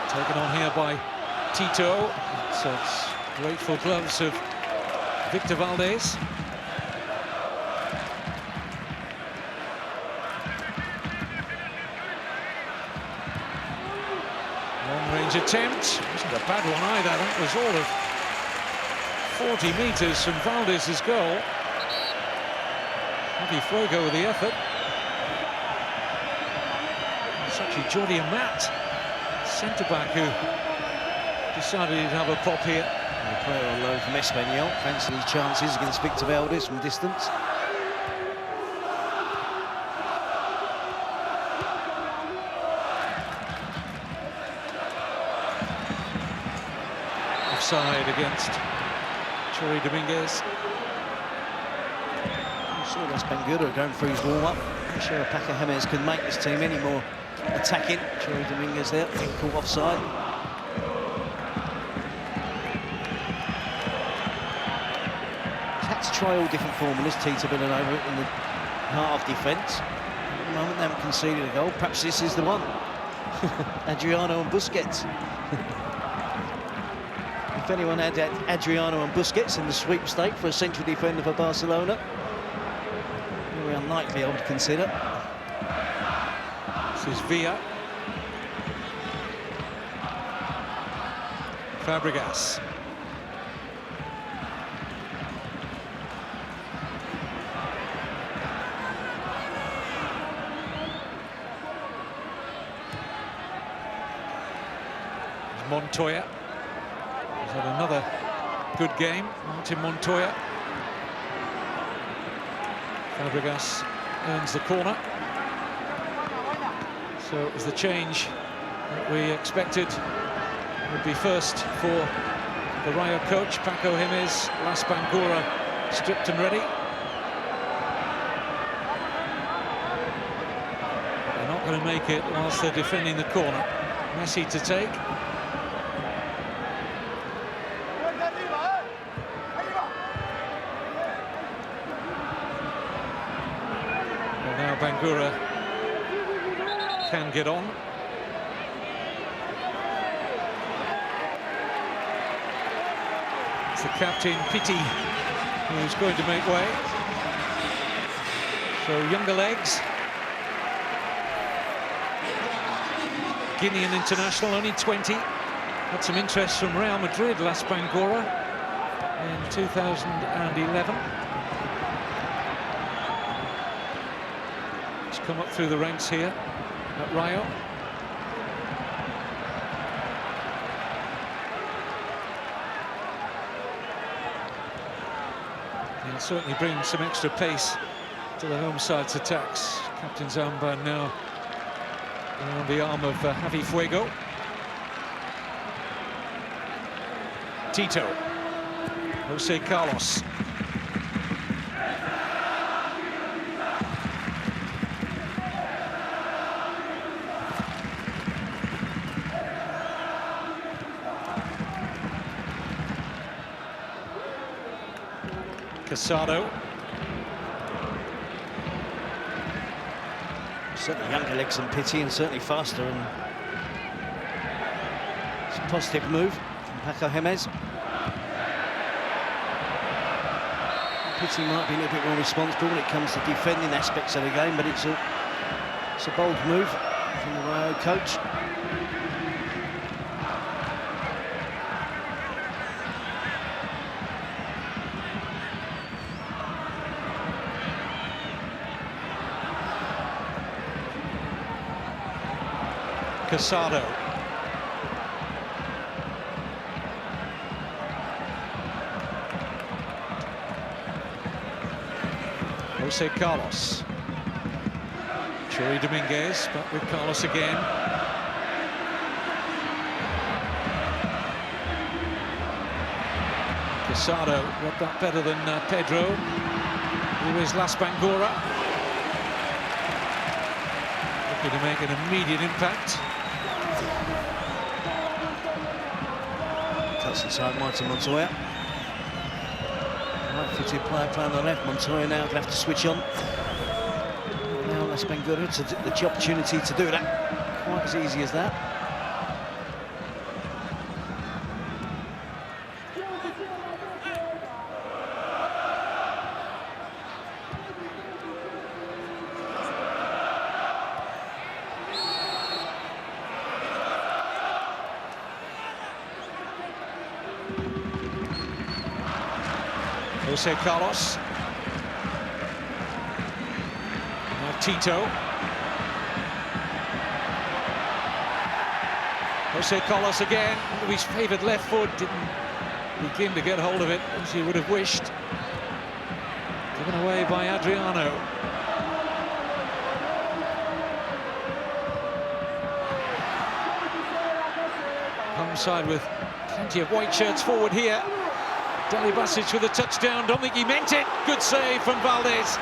Taken on here by Tito. It's grateful gloves of Víctor Valdés. Long-range attempt. Wasn't a bad one either. That was all of 40 metres from Valdés' goal. Javi Fuego with the effort. It's actually Jordi Amat, centre-back, who decided he'd have a pop here. And the player on loan from Espanyol fancying his chances against Víctor Valdés from distance. Offside against Jordi Domínguez. That's Bangura going through his warm-up. Not sure if Paco Jiménez can make this team any more attacking. Jordi Domínguez there, caught offside. He's had to try all different formulas, Tito Villanova, in the heart of defence. At the moment, they haven't conceded a goal. Perhaps this is the one. Adriano and Busquets. If anyone had Adriano and Busquets in the sweepstake for a central defender for Barcelona, very unlikely, I would consider. This is Villa. Fàbregas. Montoya. He's had another good game. Martín Montoya. Fàbregas earns the corner. So it was the change that we expected would be first for the Rayo coach, Paco Jiménez. Last Bangura stripped and ready. They're not going to make it whilst they're defending the corner. Messi to take. Well, now Bangura can get on. It's the captain, Piti, who's going to make way. So younger legs. Guinean international, only 20. Had some interest from Real Madrid last Bangura in 2011. He's come up through the ranks here at Rayo. He'll certainly bring some extra pace to the home side's attacks. Captain's armband now around the arm of Javi Fuego. Tito. José Carlos. Casado. Certainly younger legs than Piti, and certainly faster, and it's a positive move from Paco Gémez. Piti might be a little bit more responsible when it comes to defending aspects of the game, but it's a bold move from the Rayo coach. Casado. José Carlos. Jordi Domínguez, back with Carlos again. Casado got that better than Pedro. Here is Las Bangura. Looking to make an immediate impact. Cuts inside Martín Montoya. Right-footed player playing on the left. Montoya now going to have to switch on. Now Las Bangura to the opportunity to do that. Quite as easy as that. José Carlos. Now Tito. José Carlos again, with his favoured left foot, didn't begin to get hold of it as he would have wished. Given away by Adriano. Home side with plenty of white shirts forward here. Delibašić with a touchdown. Don't think he meant it. Good save from Valdés.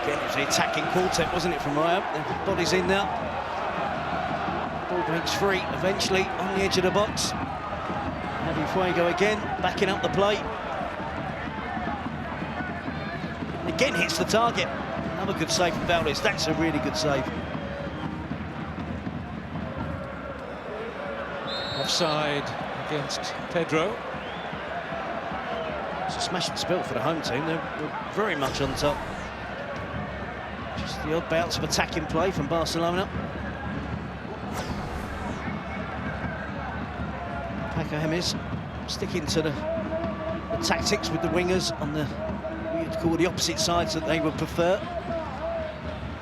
Again, it was the attacking quartet, wasn't it, from Rayo? The body's in now. Ball breaks free eventually on the edge of the box. Javi Fuego again, backing up the play. Again hits the target. Another good save from Valdés. That's a really good save. Offside against Pedro. It's a smash and spill for the home team. They're very much on top. Just the odd bouts of attacking play from Barcelona. Paco Gémez sticking to the tactics with the wingers on the, you'd call the opposite sides that they would prefer.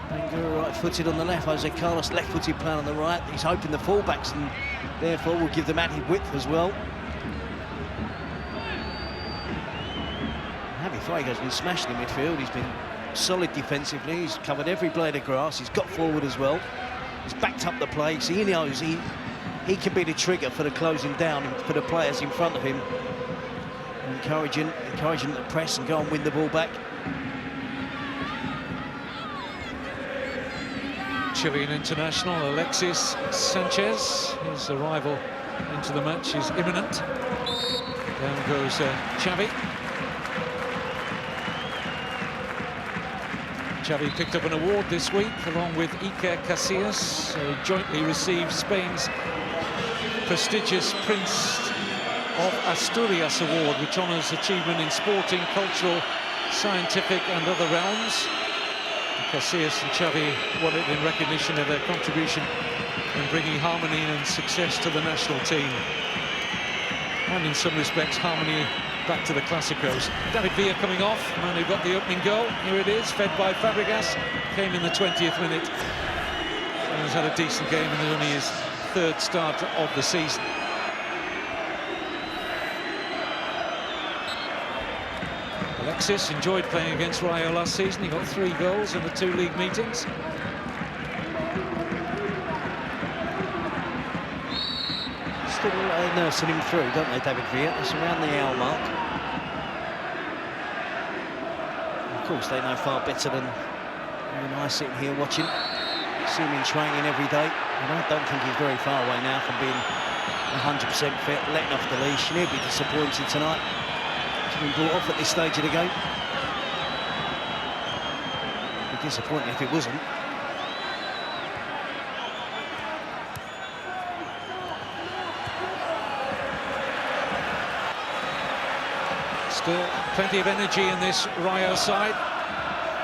Bangura right-footed on the left, José Carlos left-footed playing on the right. He's hoping the full-backs and therefore will give them added width as well. Javi Fuego's been smashing in midfield. He's been solid defensively. He's covered every blade of grass. He's got forward as well. He's backed up the play. So he knows he can be the trigger for the closing down for the players in front of him. Encouraging them to press and go and win the ball back. Chilean international Alexis Sanchez. His arrival into the match is imminent. Down goes Xavi. Xavi picked up an award this week along with Iker Casillas. He jointly received Spain's prestigious Prince of Asturias Award, which honours achievement in sporting, cultural, scientific and other realms. Casillas and Xavi won it in recognition of their contribution in bringing harmony and success to the national team. And in some respects, harmony back to the Clásicos. David Villa coming off, the man who got the opening goal. Here it is, fed by Fàbregas. Came in the 20th minute. And has had a decent game, and only his third start of the season. Alexis enjoyed playing against Rayo last season. He got 3 goals in the 2 league meetings. Still nursing him through, don't they, David Villa? It's around the hour mark. Of course, they know far better than you and I sitting here watching. See him in training every day. And I don't think he's very far away now from being 100% fit, letting off the leash. He'll be disappointed tonight. He's been brought off at this stage of the game. It'd be disappointing if it wasn't. Still plenty of energy in this Rayo side.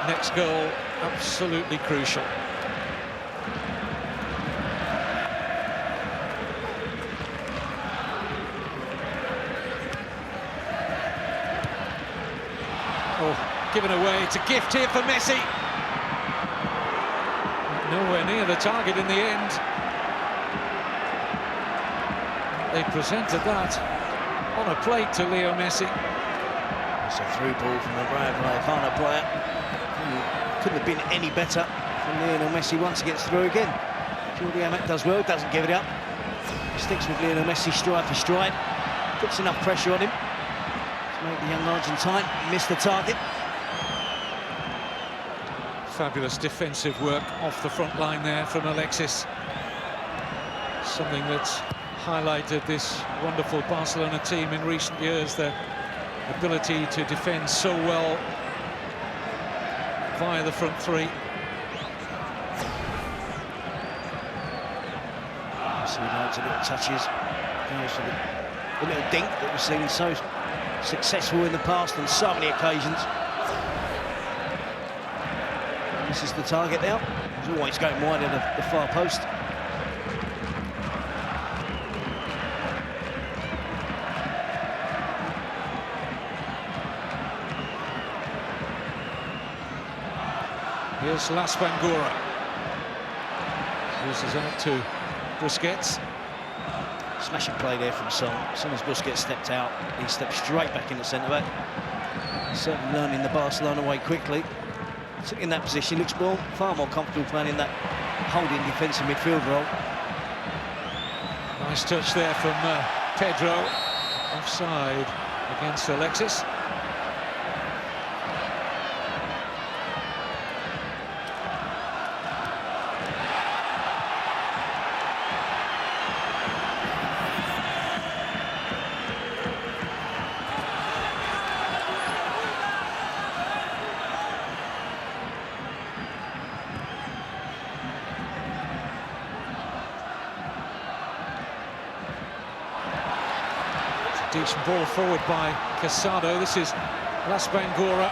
Next goal, absolutely crucial. Oh, given away. It's a gift here for Messi. Nowhere near the target in the end. They presented that on a plate to Leo Messi. It's a through ball from the Rayo Vallecano player. Couldn't have been any better from Lionel Messi once he gets through again. Jordi Amat does well, doesn't give it up. Sticks with Lionel Messi stride for stride. Puts enough pressure on him to make the young Argentine miss the target. Fabulous defensive work off the front line there from Alexis. Something that's highlighted this wonderful Barcelona team in recent years, their ability to defend so well via the front three. So loads of little touches, goes for the little dink that we've seen so successful in the past on so many occasions. This is the target now. He's always going wide of the far post. Here's Bangura. Uses out to Busquets. Smashing play there from Son. As soon as Busquets stepped out, he stepped straight back in the centre-back. Certainly learning the Barcelona way quickly. In that position, looks far more comfortable playing in that holding defensive midfield role. Nice touch there from Pedro. Offside against Alexis. Decent ball forward by Casado. This is Bangura.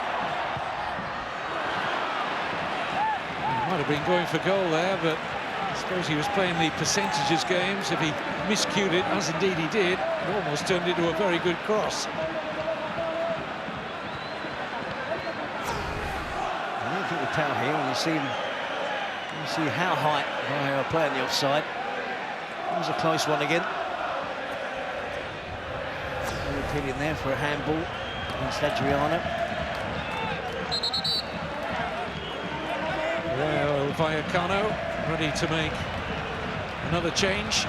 He might have been going for goal there, but I suppose he was playing the percentages games. If he miscued it, as indeed he did, it almost turned into a very good cross. I don't think the power here, and you see how high they are playing the offside. It was a close one again. Opinion there for a handball against Adriano. Rayo Vallecano ready to make another change.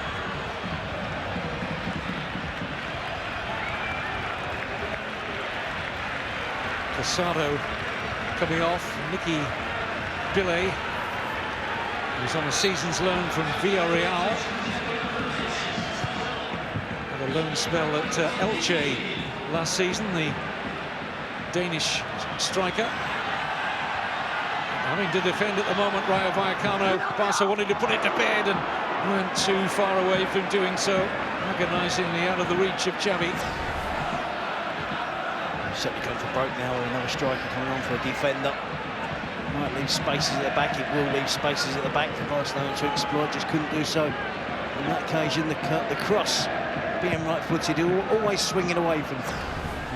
Casado coming off. Nicky Bille, who's on a season's loan from Villarreal. A loan spell at Elche last season, the Danish striker. Having to defend at the moment, Rayo Vallecano. Barca wanted to put it to bed and weren't too far away from doing so, agonisingly out of the reach of Xavi. Certainly going for broke now with another striker coming on for a defender. Might leave spaces at the back, it will leave spaces at the back for Barcelona to exploit, just couldn't do so. On that occasion, the cross, being right-footed, always swinging away from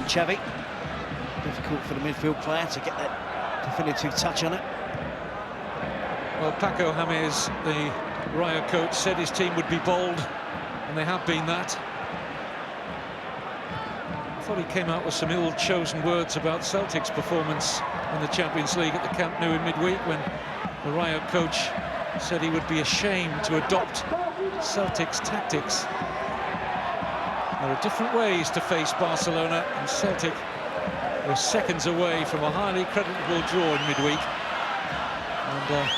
Xavi. Difficult for the midfield player to get that definitive touch on it. Well, Paco James, the Rayo coach, said his team would be bold, and they have been that. I thought he came out with some ill-chosen words about Celtic's performance in the Champions League at the Camp Nou in midweek, when the Rayo coach said he would be ashamed to adopt Celtic's tactics. There are different ways to face Barcelona, and Celtic were seconds away from a highly creditable draw in midweek. And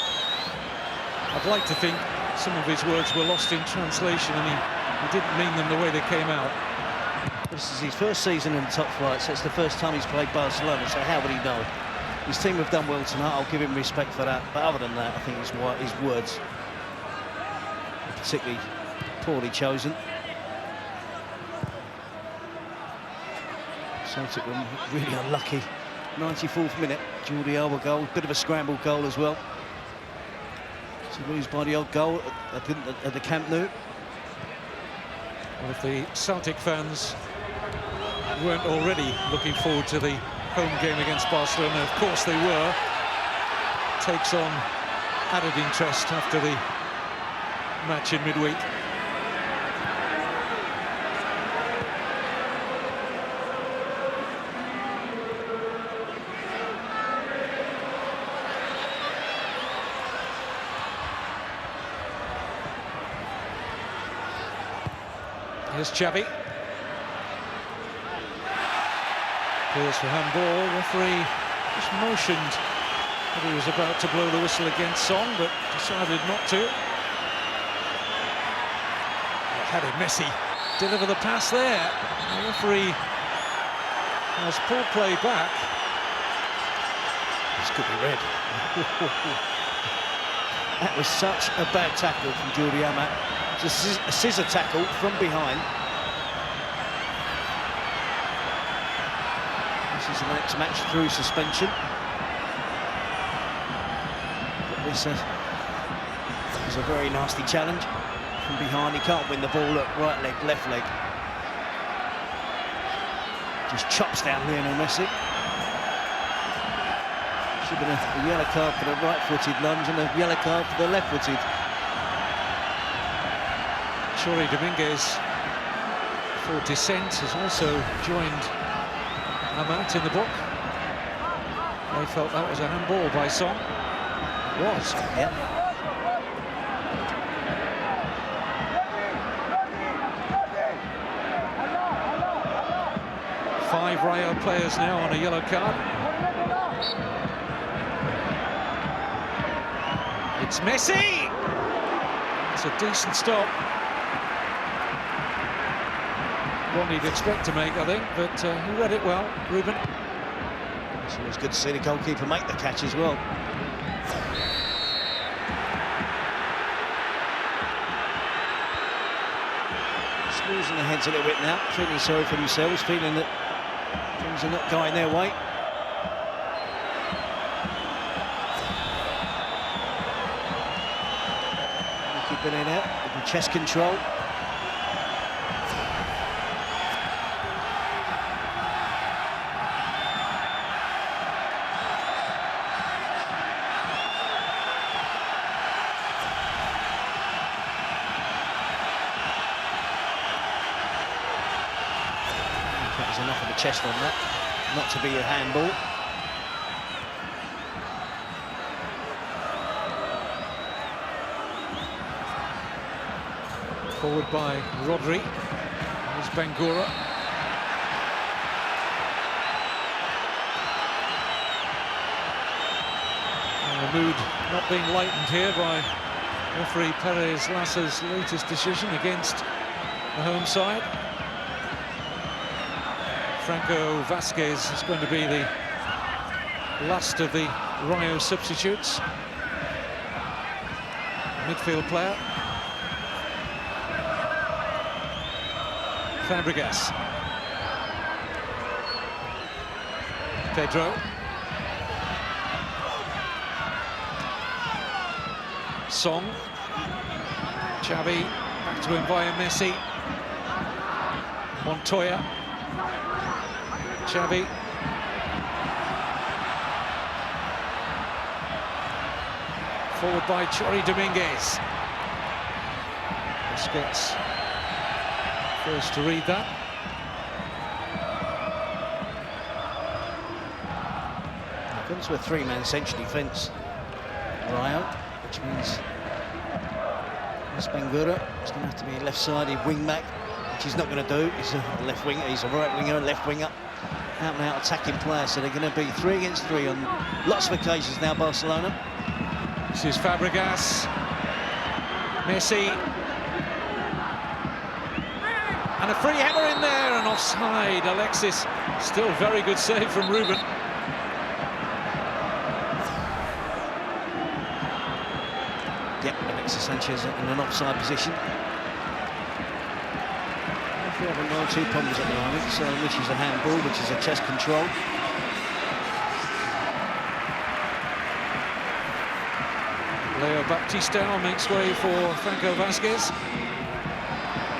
I'd like to think some of his words were lost in translation, and he He didn't mean them the way they came out. This is his first season in the top flight, so it's the first time he's played Barcelona, so how would he know? His team have done well tonight, I'll give him respect for that, but other than that, I think his words are particularly poorly chosen. Celtic were really unlucky. 94th minute, Jordi Alba goal, bit of a scramble goal as well. To lose by the odd goal at the Camp Nou. Well, if the Celtic fans weren't already looking forward to the home game against Barcelona, of course they were. Takes on added interest after the match in midweek. Here's Xavi. Appeals for handball. Referee just motioned that he was about to blow the whistle against Son, but decided not to. How did Messi deliver the pass there? The referee has pulled play back. This could be red. That was such a bad tackle from Jordi Amat. It's a scissor tackle from behind. This is the next match through suspension. This is a very nasty challenge from behind. He can't win the ball. Look, right leg, left leg. Just chops down Lionel Messi. Should have been a yellow card for the right-footed lunge and a yellow card for the left-footed. Jordi Domínguez for dissent has also joined Amat in the book. They felt that was a handball by Son. It was. Yeah. Five Rayo players now on a yellow card. It's Messi! It's a decent stop. One he'd expect to make, I think, but he read it well, Rubén. It's always good to see the goalkeeper make the catch as well. Losing their heads a little bit now, feeling sorry for themselves, feeling that things are not going their way. Keeping it out with the chest control. Enough of the chest on that, not to be a handball. Forward by Rodri. There's Bangura. And the mood not being lightened here by referee Perez Lassa's latest decision against the home side. Franco Vasquez is going to be the last of the Rayo substitutes. Midfield player. Fàbregas. Pedro. Son. Xavi. Back to him via Messi. Montoya. Xavi. Forward by Jordi Domínguez. Busquets first to read that. It comes to a three-man central defence, Rayo, which means Bangura is going to have to be a left-sided wing-back, which he's not going to do. He's a left winger, he's a right winger, left winger. Out and out attacking player, so they're going to be 3 against 3 on lots of occasions now, Barcelona. This is Fàbregas. Messi. And a free header in there and offside. Alexis, still very good save from Rubén. Yep, Alexis Sanchez in an offside position. We're having 1 or 2 problems at the moment, which is a handball, which is a chest control. Leo Baptistão makes way for Franco Vázquez.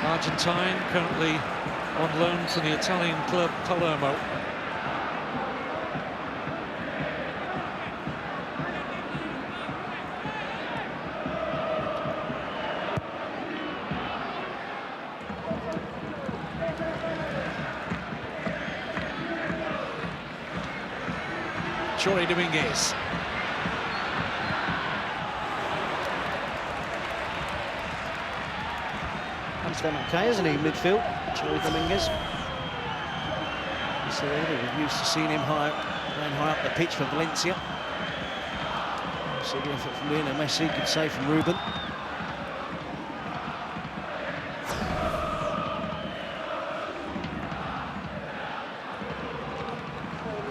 Argentine, currently on loan to the Italian club Palermo. Jordi Domínguez. He's done okay, hasn't he, midfield? Jordi Domínguez. So we're used to seeing him playing high up the pitch for Valencia. So the effort from Lionel Messi, good save from Rubén.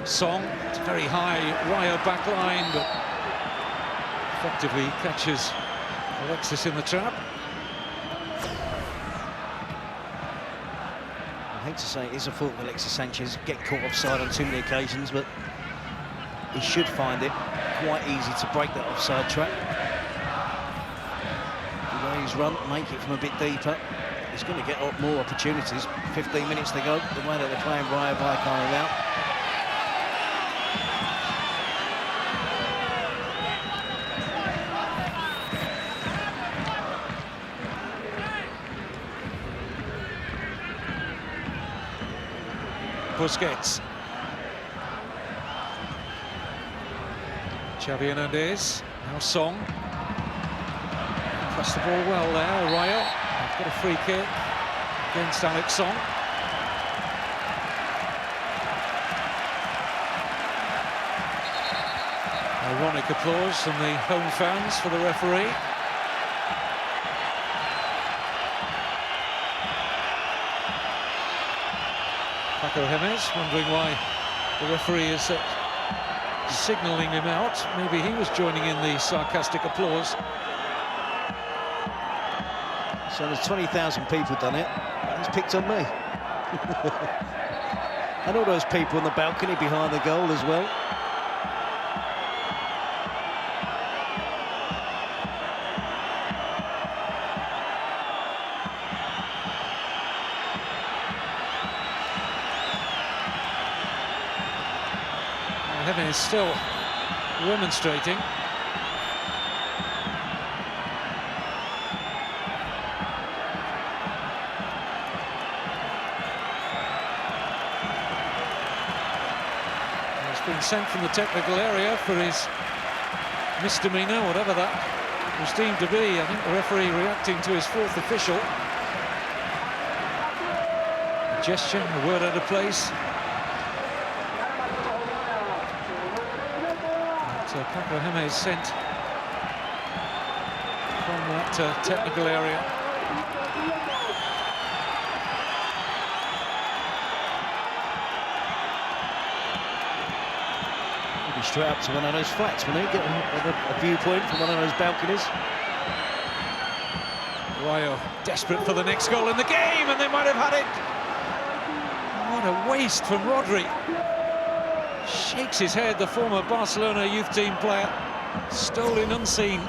Song, it's a very high Rayo back line, but effectively catches Alexis in the trap. I hate to say it is a fault of Alexis Sanchez, get caught offside on too many occasions, but he should find it quite easy to break that offside trap. The way he's run, make it from a bit deeper. He's going to get more opportunities. 15 minutes to go, the way that they're playing Rayo Vallecano out. Busquets. Xavi Hernandez. Now Song. Pressed the ball well there. Rayo. They've got a free kick against Alex Song. Ironic applause from the home fans for the referee. Wondering why the referee is signalling him out. Maybe he was joining in the sarcastic applause. So there's 20,000 people done it. He's picked on me. And all those people on the balcony behind the goal as well. Is still remonstrating. He's been sent from the technical area for his misdemeanor, whatever that was deemed to be. I think the referee reacting to his 4th official. A gesture, a word out of place. Paco James sent from that technical area. Maybe straight up to one of those flats, wouldn't he? Get a viewpoint from one of those balconies. Rayo desperate for the next goal in the game, and they might have had it. What a waste from Rodri. Shakes his head, the former Barcelona youth team player, stolen unseen.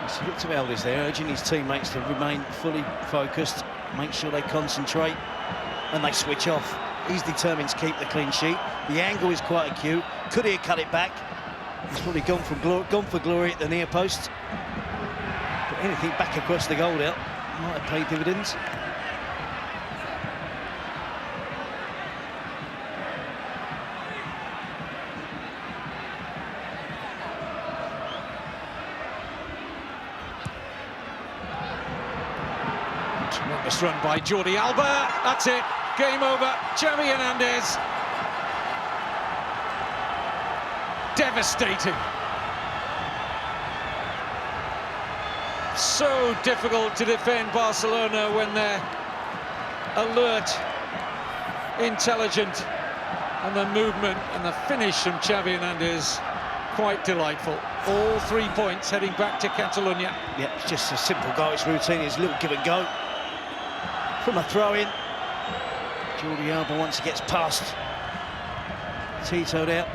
So Víctor Valdés there, urging his teammates to remain fully focused, make sure they concentrate, and they switch off. He's determined to keep the clean sheet. The angle is quite acute. Could he have cut it back? He's probably gone for glory at the near post. But anything back across the goal out might have paid dividends. Tremendous run by Jordi Alba. That's it. Game over. Xavi Hernandez. Devastating. So difficult to defend Barcelona when they're alert, intelligent, and the movement and the finish from Xavi Hernandez, quite delightful. All 3 points heading back to Catalonia. Yeah, it's just a simple goal. It's routine. It's a little give and go from a throw-in. Jordi Alba once he gets past Tito there.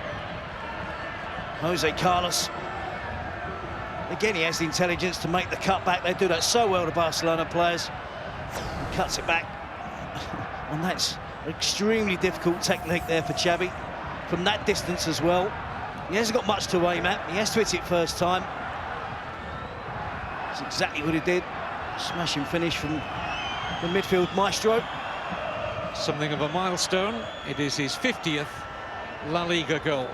José Carlos. Again, he has the intelligence to make the cut back. They do that so well, the Barcelona players. He cuts it back. And that's extremely difficult technique there for Xavi. From that distance as well. He hasn't got much to aim at. He has to hit it first time. That's exactly what he did. Smashing finish from the midfield maestro. Something of a milestone. It is his 50th La Liga goal.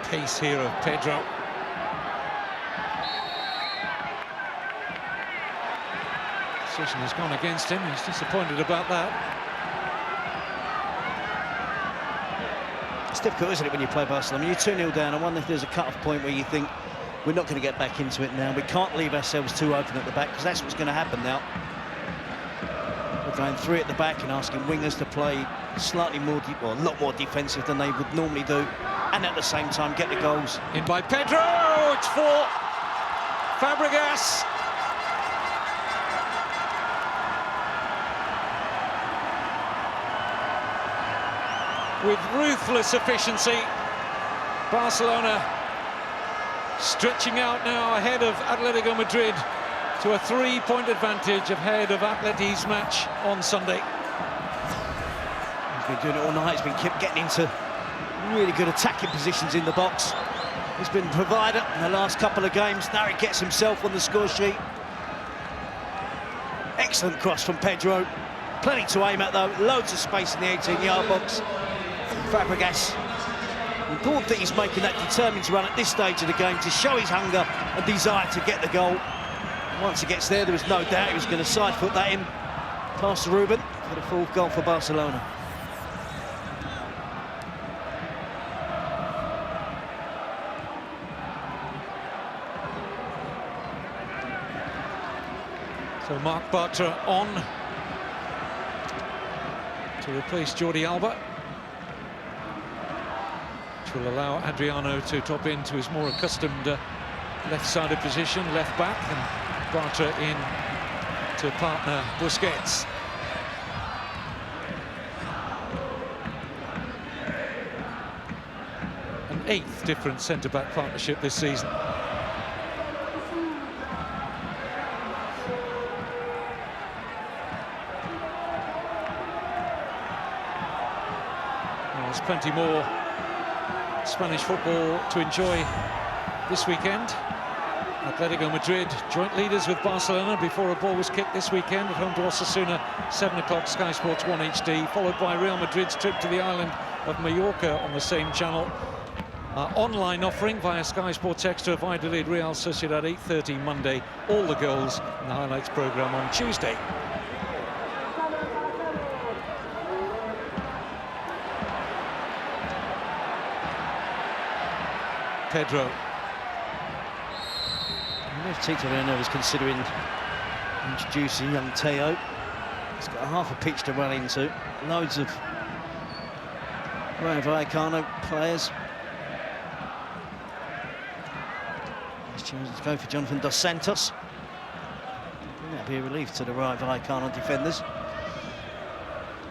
Pace here of Pedro. Decision has gone against him. He's disappointed about that. It's difficult, isn't it, when you play Barcelona? You're 2-0 down. I wonder if there's a cut-off point where you think we're not going to get back into it now. We can't leave ourselves too open at the back, because that's what's going to happen now. We're going 3 at the back and asking wingers to play slightly more, well, a lot more defensive than they would normally do, and at the same time get the goals. In by Pedro, it's for Fàbregas. With ruthless efficiency, Barcelona stretching out now ahead of Atletico Madrid to a 3-point advantage ahead of Atleti's match on Sunday. He's been doing it all night. He's been kept getting into really good attacking positions in the box. He's been provider in the last couple of games. Now he gets himself on the score sheet. Excellent cross from Pedro. Plenty to aim at, though. Loads of space in the 18-yard box. Fàbregas. The important thing is making that determined run at this stage of the game to show his hunger and desire to get the goal. And once he gets there was no doubt he was going to side-foot that in past Rubén for the 4th goal for Barcelona. So Marc Bartra on to replace Jordi Alba, which will allow Adriano to top into his more accustomed left-sided position, left back, and Bartra in to partner Busquets. An 8th different centre-back partnership this season. There's plenty more Spanish football to enjoy this weekend. Atletico Madrid joint leaders with Barcelona before a ball was kicked this weekend at home to Osasuna, 7 o'clock, Sky Sports 1 HD, followed by Real Madrid's trip to the island of Mallorca on the same channel. Our online offering via Sky Sports Extra, Valladolid Real Sociedad 8:30 Monday. All the goals in the highlights programme on Tuesday. Pedro. I don't know if Tito was considering introducing young Teo. He's got half a pitch to run into. Loads of Rayo Vallecano players. He's chosen to go for Jonathan Dos Santos. That'd be a relief to the Rayo Vallecano defenders.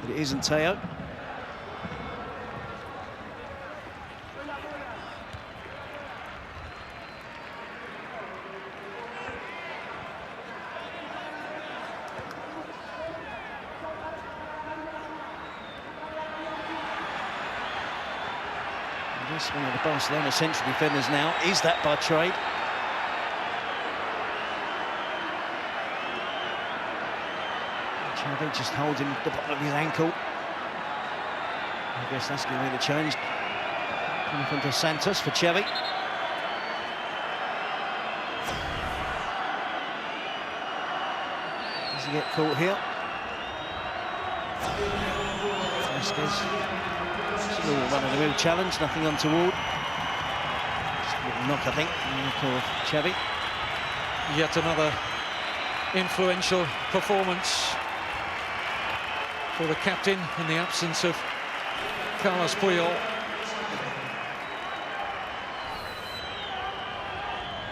But it isn't Teo. One of the Barcelona central defenders now is that by trade. Xavi just holding the bottom of his ankle. I guess that's going to be the change. Coming from Dos Santos for Xavi. Does he get caught here? Run-of-the-mill challenge, nothing untoward. Just a little knock, I think, of Xavi. Yet another influential performance for the captain in the absence of Carlos Puyol.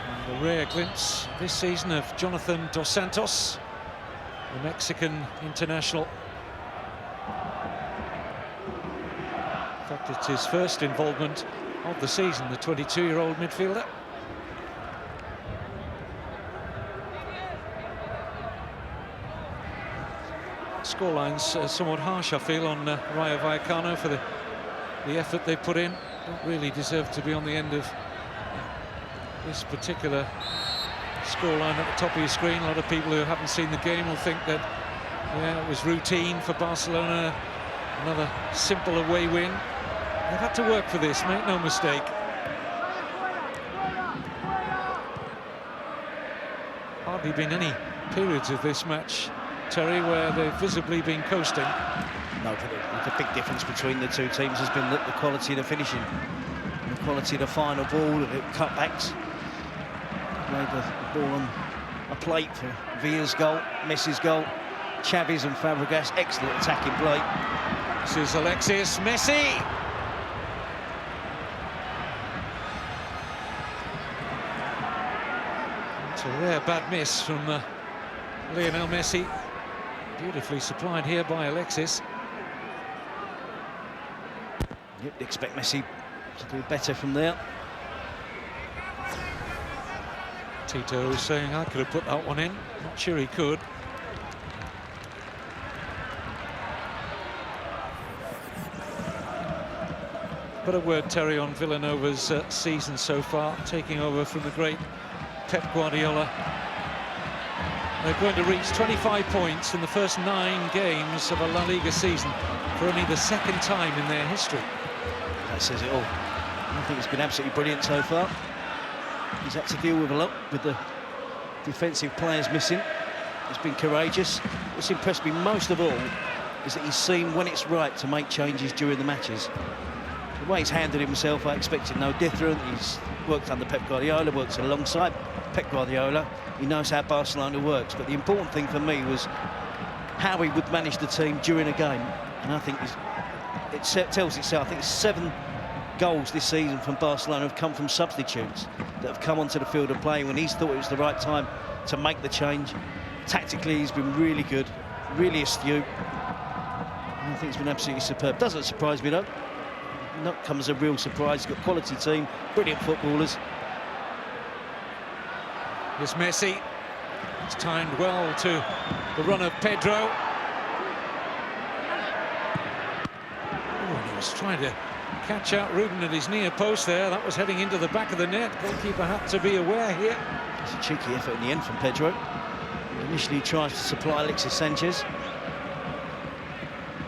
And a rare glimpse this season of Jonathan Dos Santos, the Mexican international. In fact, it's his first involvement of the season, the 22-year-old midfielder. Scoreline's somewhat harsh, I feel, on Rayo Vallecano for the effort they put in. Don't really deserve to be on the end of this particular scoreline at the top of your screen. A lot of people who haven't seen the game will think that, yeah, it was routine for Barcelona. Another simple away win. They've had to work for this, make no mistake. Hardly been any periods of this match, Terry, where they've visibly been coasting. No, but the big difference between the two teams has been the quality of the finishing, the quality of the final ball, the cutbacks. Laid the ball on a plate for Villa's goal, Messi's goal, Xavi's and Fàbregas, excellent attacking play. This is Alexis Messi. It's a rare bad miss from Lionel Messi. Beautifully supplied here by Alexis. You'd expect Messi to do better from there. Tito is saying, I could have put that one in. Not sure he could. But a word, Terry, on Villanova's season so far, taking over from the great Pep Guardiola. They're going to reach 25 points in the first 9 games of a La Liga season for only the second time in their history. That says it all. I think it's been absolutely brilliant so far. He's had to deal with a lot with the defensive players missing. He's been courageous. What's impressed me most of all is that he's seen when it's right to make changes during the matches. The way he's handled himself, I expected no different. He's worked under Pep Guardiola, works alongside Pep Guardiola. He knows how Barcelona works. But the important thing for me was how he would manage the team during a game. And I think it tells itself. I think 7 goals this season from Barcelona have come from substitutes that have come onto the field of play when he's thought it was the right time to make the change. Tactically, he's been really good, really astute. And I think it's been absolutely superb. Doesn't surprise me, though. Not come as a real surprise. He's got a quality team, brilliant footballers. Here's Messi. It's timed well to the run of Pedro. Oh, and he was trying to catch out Rubén at his near post there. That was heading into the back of the net. Goalkeeper had to be aware here. It's a cheeky effort in the end from Pedro. Initially tries to supply Alexis Sanchez.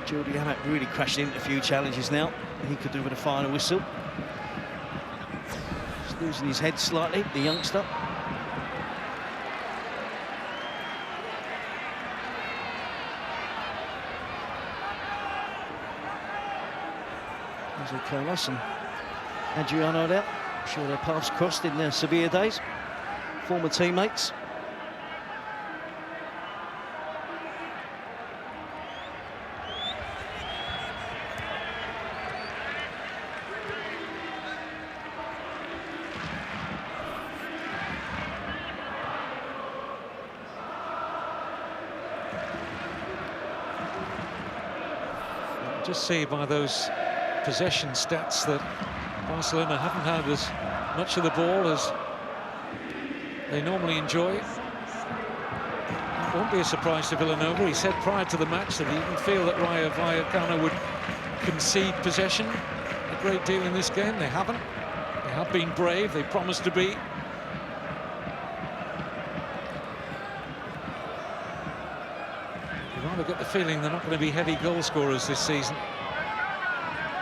Jordi Amat really crashed into a few challenges now. He could do with a final whistle. He's losing his head slightly, the youngster. José Carlos and Adriano there. I'm sure their paths crossed in their Sevilla days. Former teammates. Just see by those possession stats that Barcelona haven't had as much of the ball as they normally enjoy. It won't be a surprise to Villanova. He said prior to the match that he didn't feel that Rayo Vallecano would concede possession a great deal in this game. They haven't. They have been brave. They promised to be. You rather get the feeling they're not going to be heavy goal scorers this season.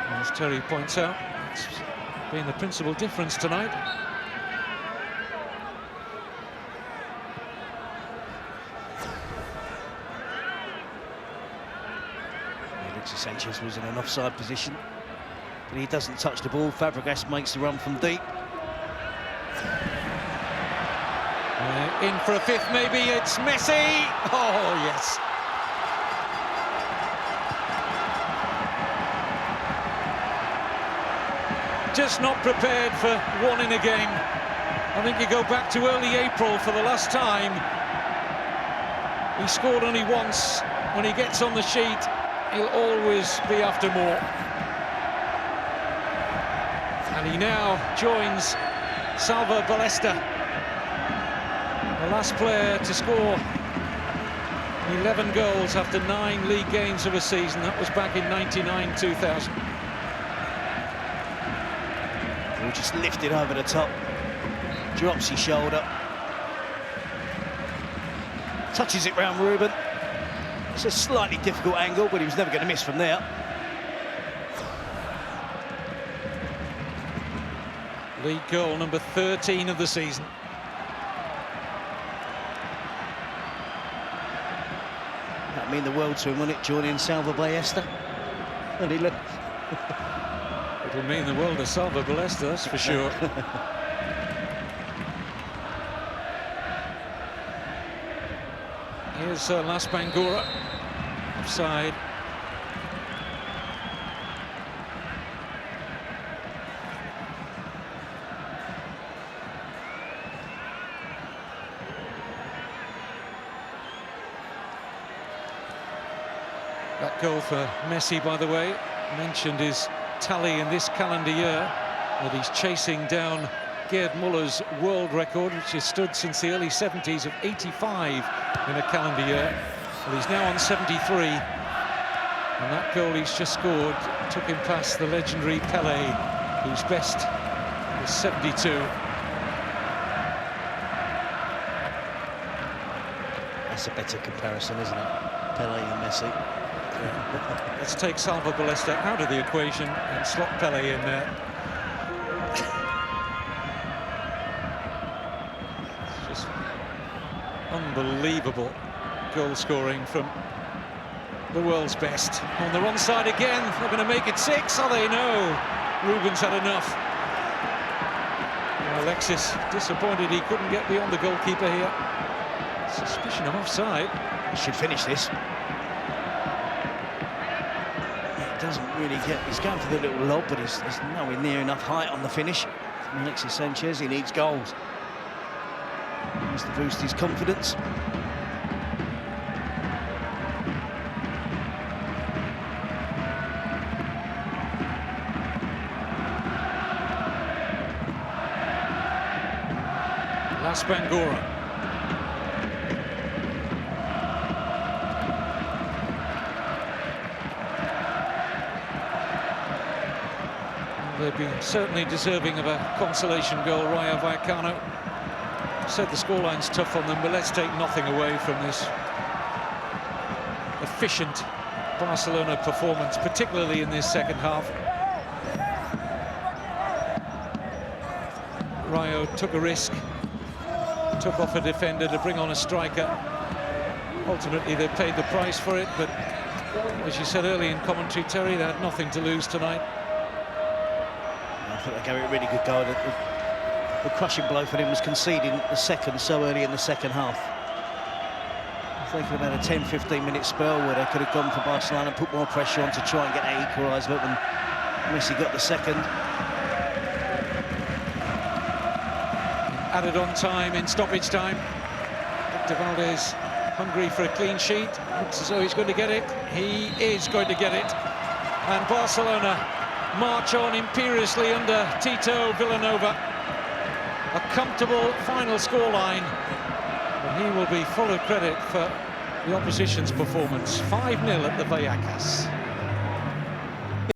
As Terry points out, it's been the principal difference tonight. Alexis Sanchez was in an offside position, but he doesn't touch the ball. Fàbregas makes the run from deep. In for a fifth, maybe. It's Messi. Oh, yes. Just not prepared for one in a game. I think you go back to early April for the last time. He scored only once. When he gets on the sheet, he'll always be after more. And he now joins Salva Ballesta, the last player to score 11 goals after 9 league games of a season. That was back in 99-2000. He'll just lift it over the top, drops his shoulder, touches it round Rubén. It's a slightly difficult angle, but he was never going to miss from there. League goal number 13 of the season. That'd mean the world to him, wouldn't it, joining Salva Ballesta? And he looked. It'll mean the world to Salva Ballesta, that's for sure. Here's Las Bangura, offside. That goal for Messi, by the way, mentioned his tally in this calendar year, that he's chasing down Gerd Muller's world record, which has stood since the early 70s of 85 in a calendar year. Well, he's now on 73, and that goal he's just scored took him past the legendary Pelé, whose best was 72. That's a better comparison, isn't it? Pelé and Messi. Yeah. Let's take Salva Ballesta out of the equation and slot Pelé in there. It's just unbelievable goal scoring from the world's best. On the wrong side again, they're going to make it 6, are they? No, Rubén's had enough. Well, Alexis disappointed he couldn't get beyond the goalkeeper here. Suspicion of offside. He should finish this. Doesn't really get, he's going for the little lob, but there's nowhere near enough height on the finish. Alexis Sanchez, he needs goals. He needs to boost his confidence. Las Bangura. They've been certainly deserving of a consolation goal, Rayo Vallecano. Said the scoreline's tough on them, but let's take nothing away from this efficient Barcelona performance, particularly in this second half. Rayo took a risk, took off a defender to bring on a striker. Ultimately, they paid the price for it, but as you said early in commentary, Terry, they had nothing to lose tonight. I think they gave it a really good go. The crushing blow for them was conceding the second so early in the second half. I'm thinking about a 10-15 minute spell where they could have gone for Barcelona and put more pressure on to try and get that equaliser, but when Messi got the second. Added on time in stoppage time. Víctor Valdés hungry for a clean sheet. Looks as though he's going to get it. He is going to get it. And Barcelona march on imperiously under Tito Villanova. A comfortable final scoreline, but he will be full of credit for the opposition's performance. 5-0 at the Vallecas.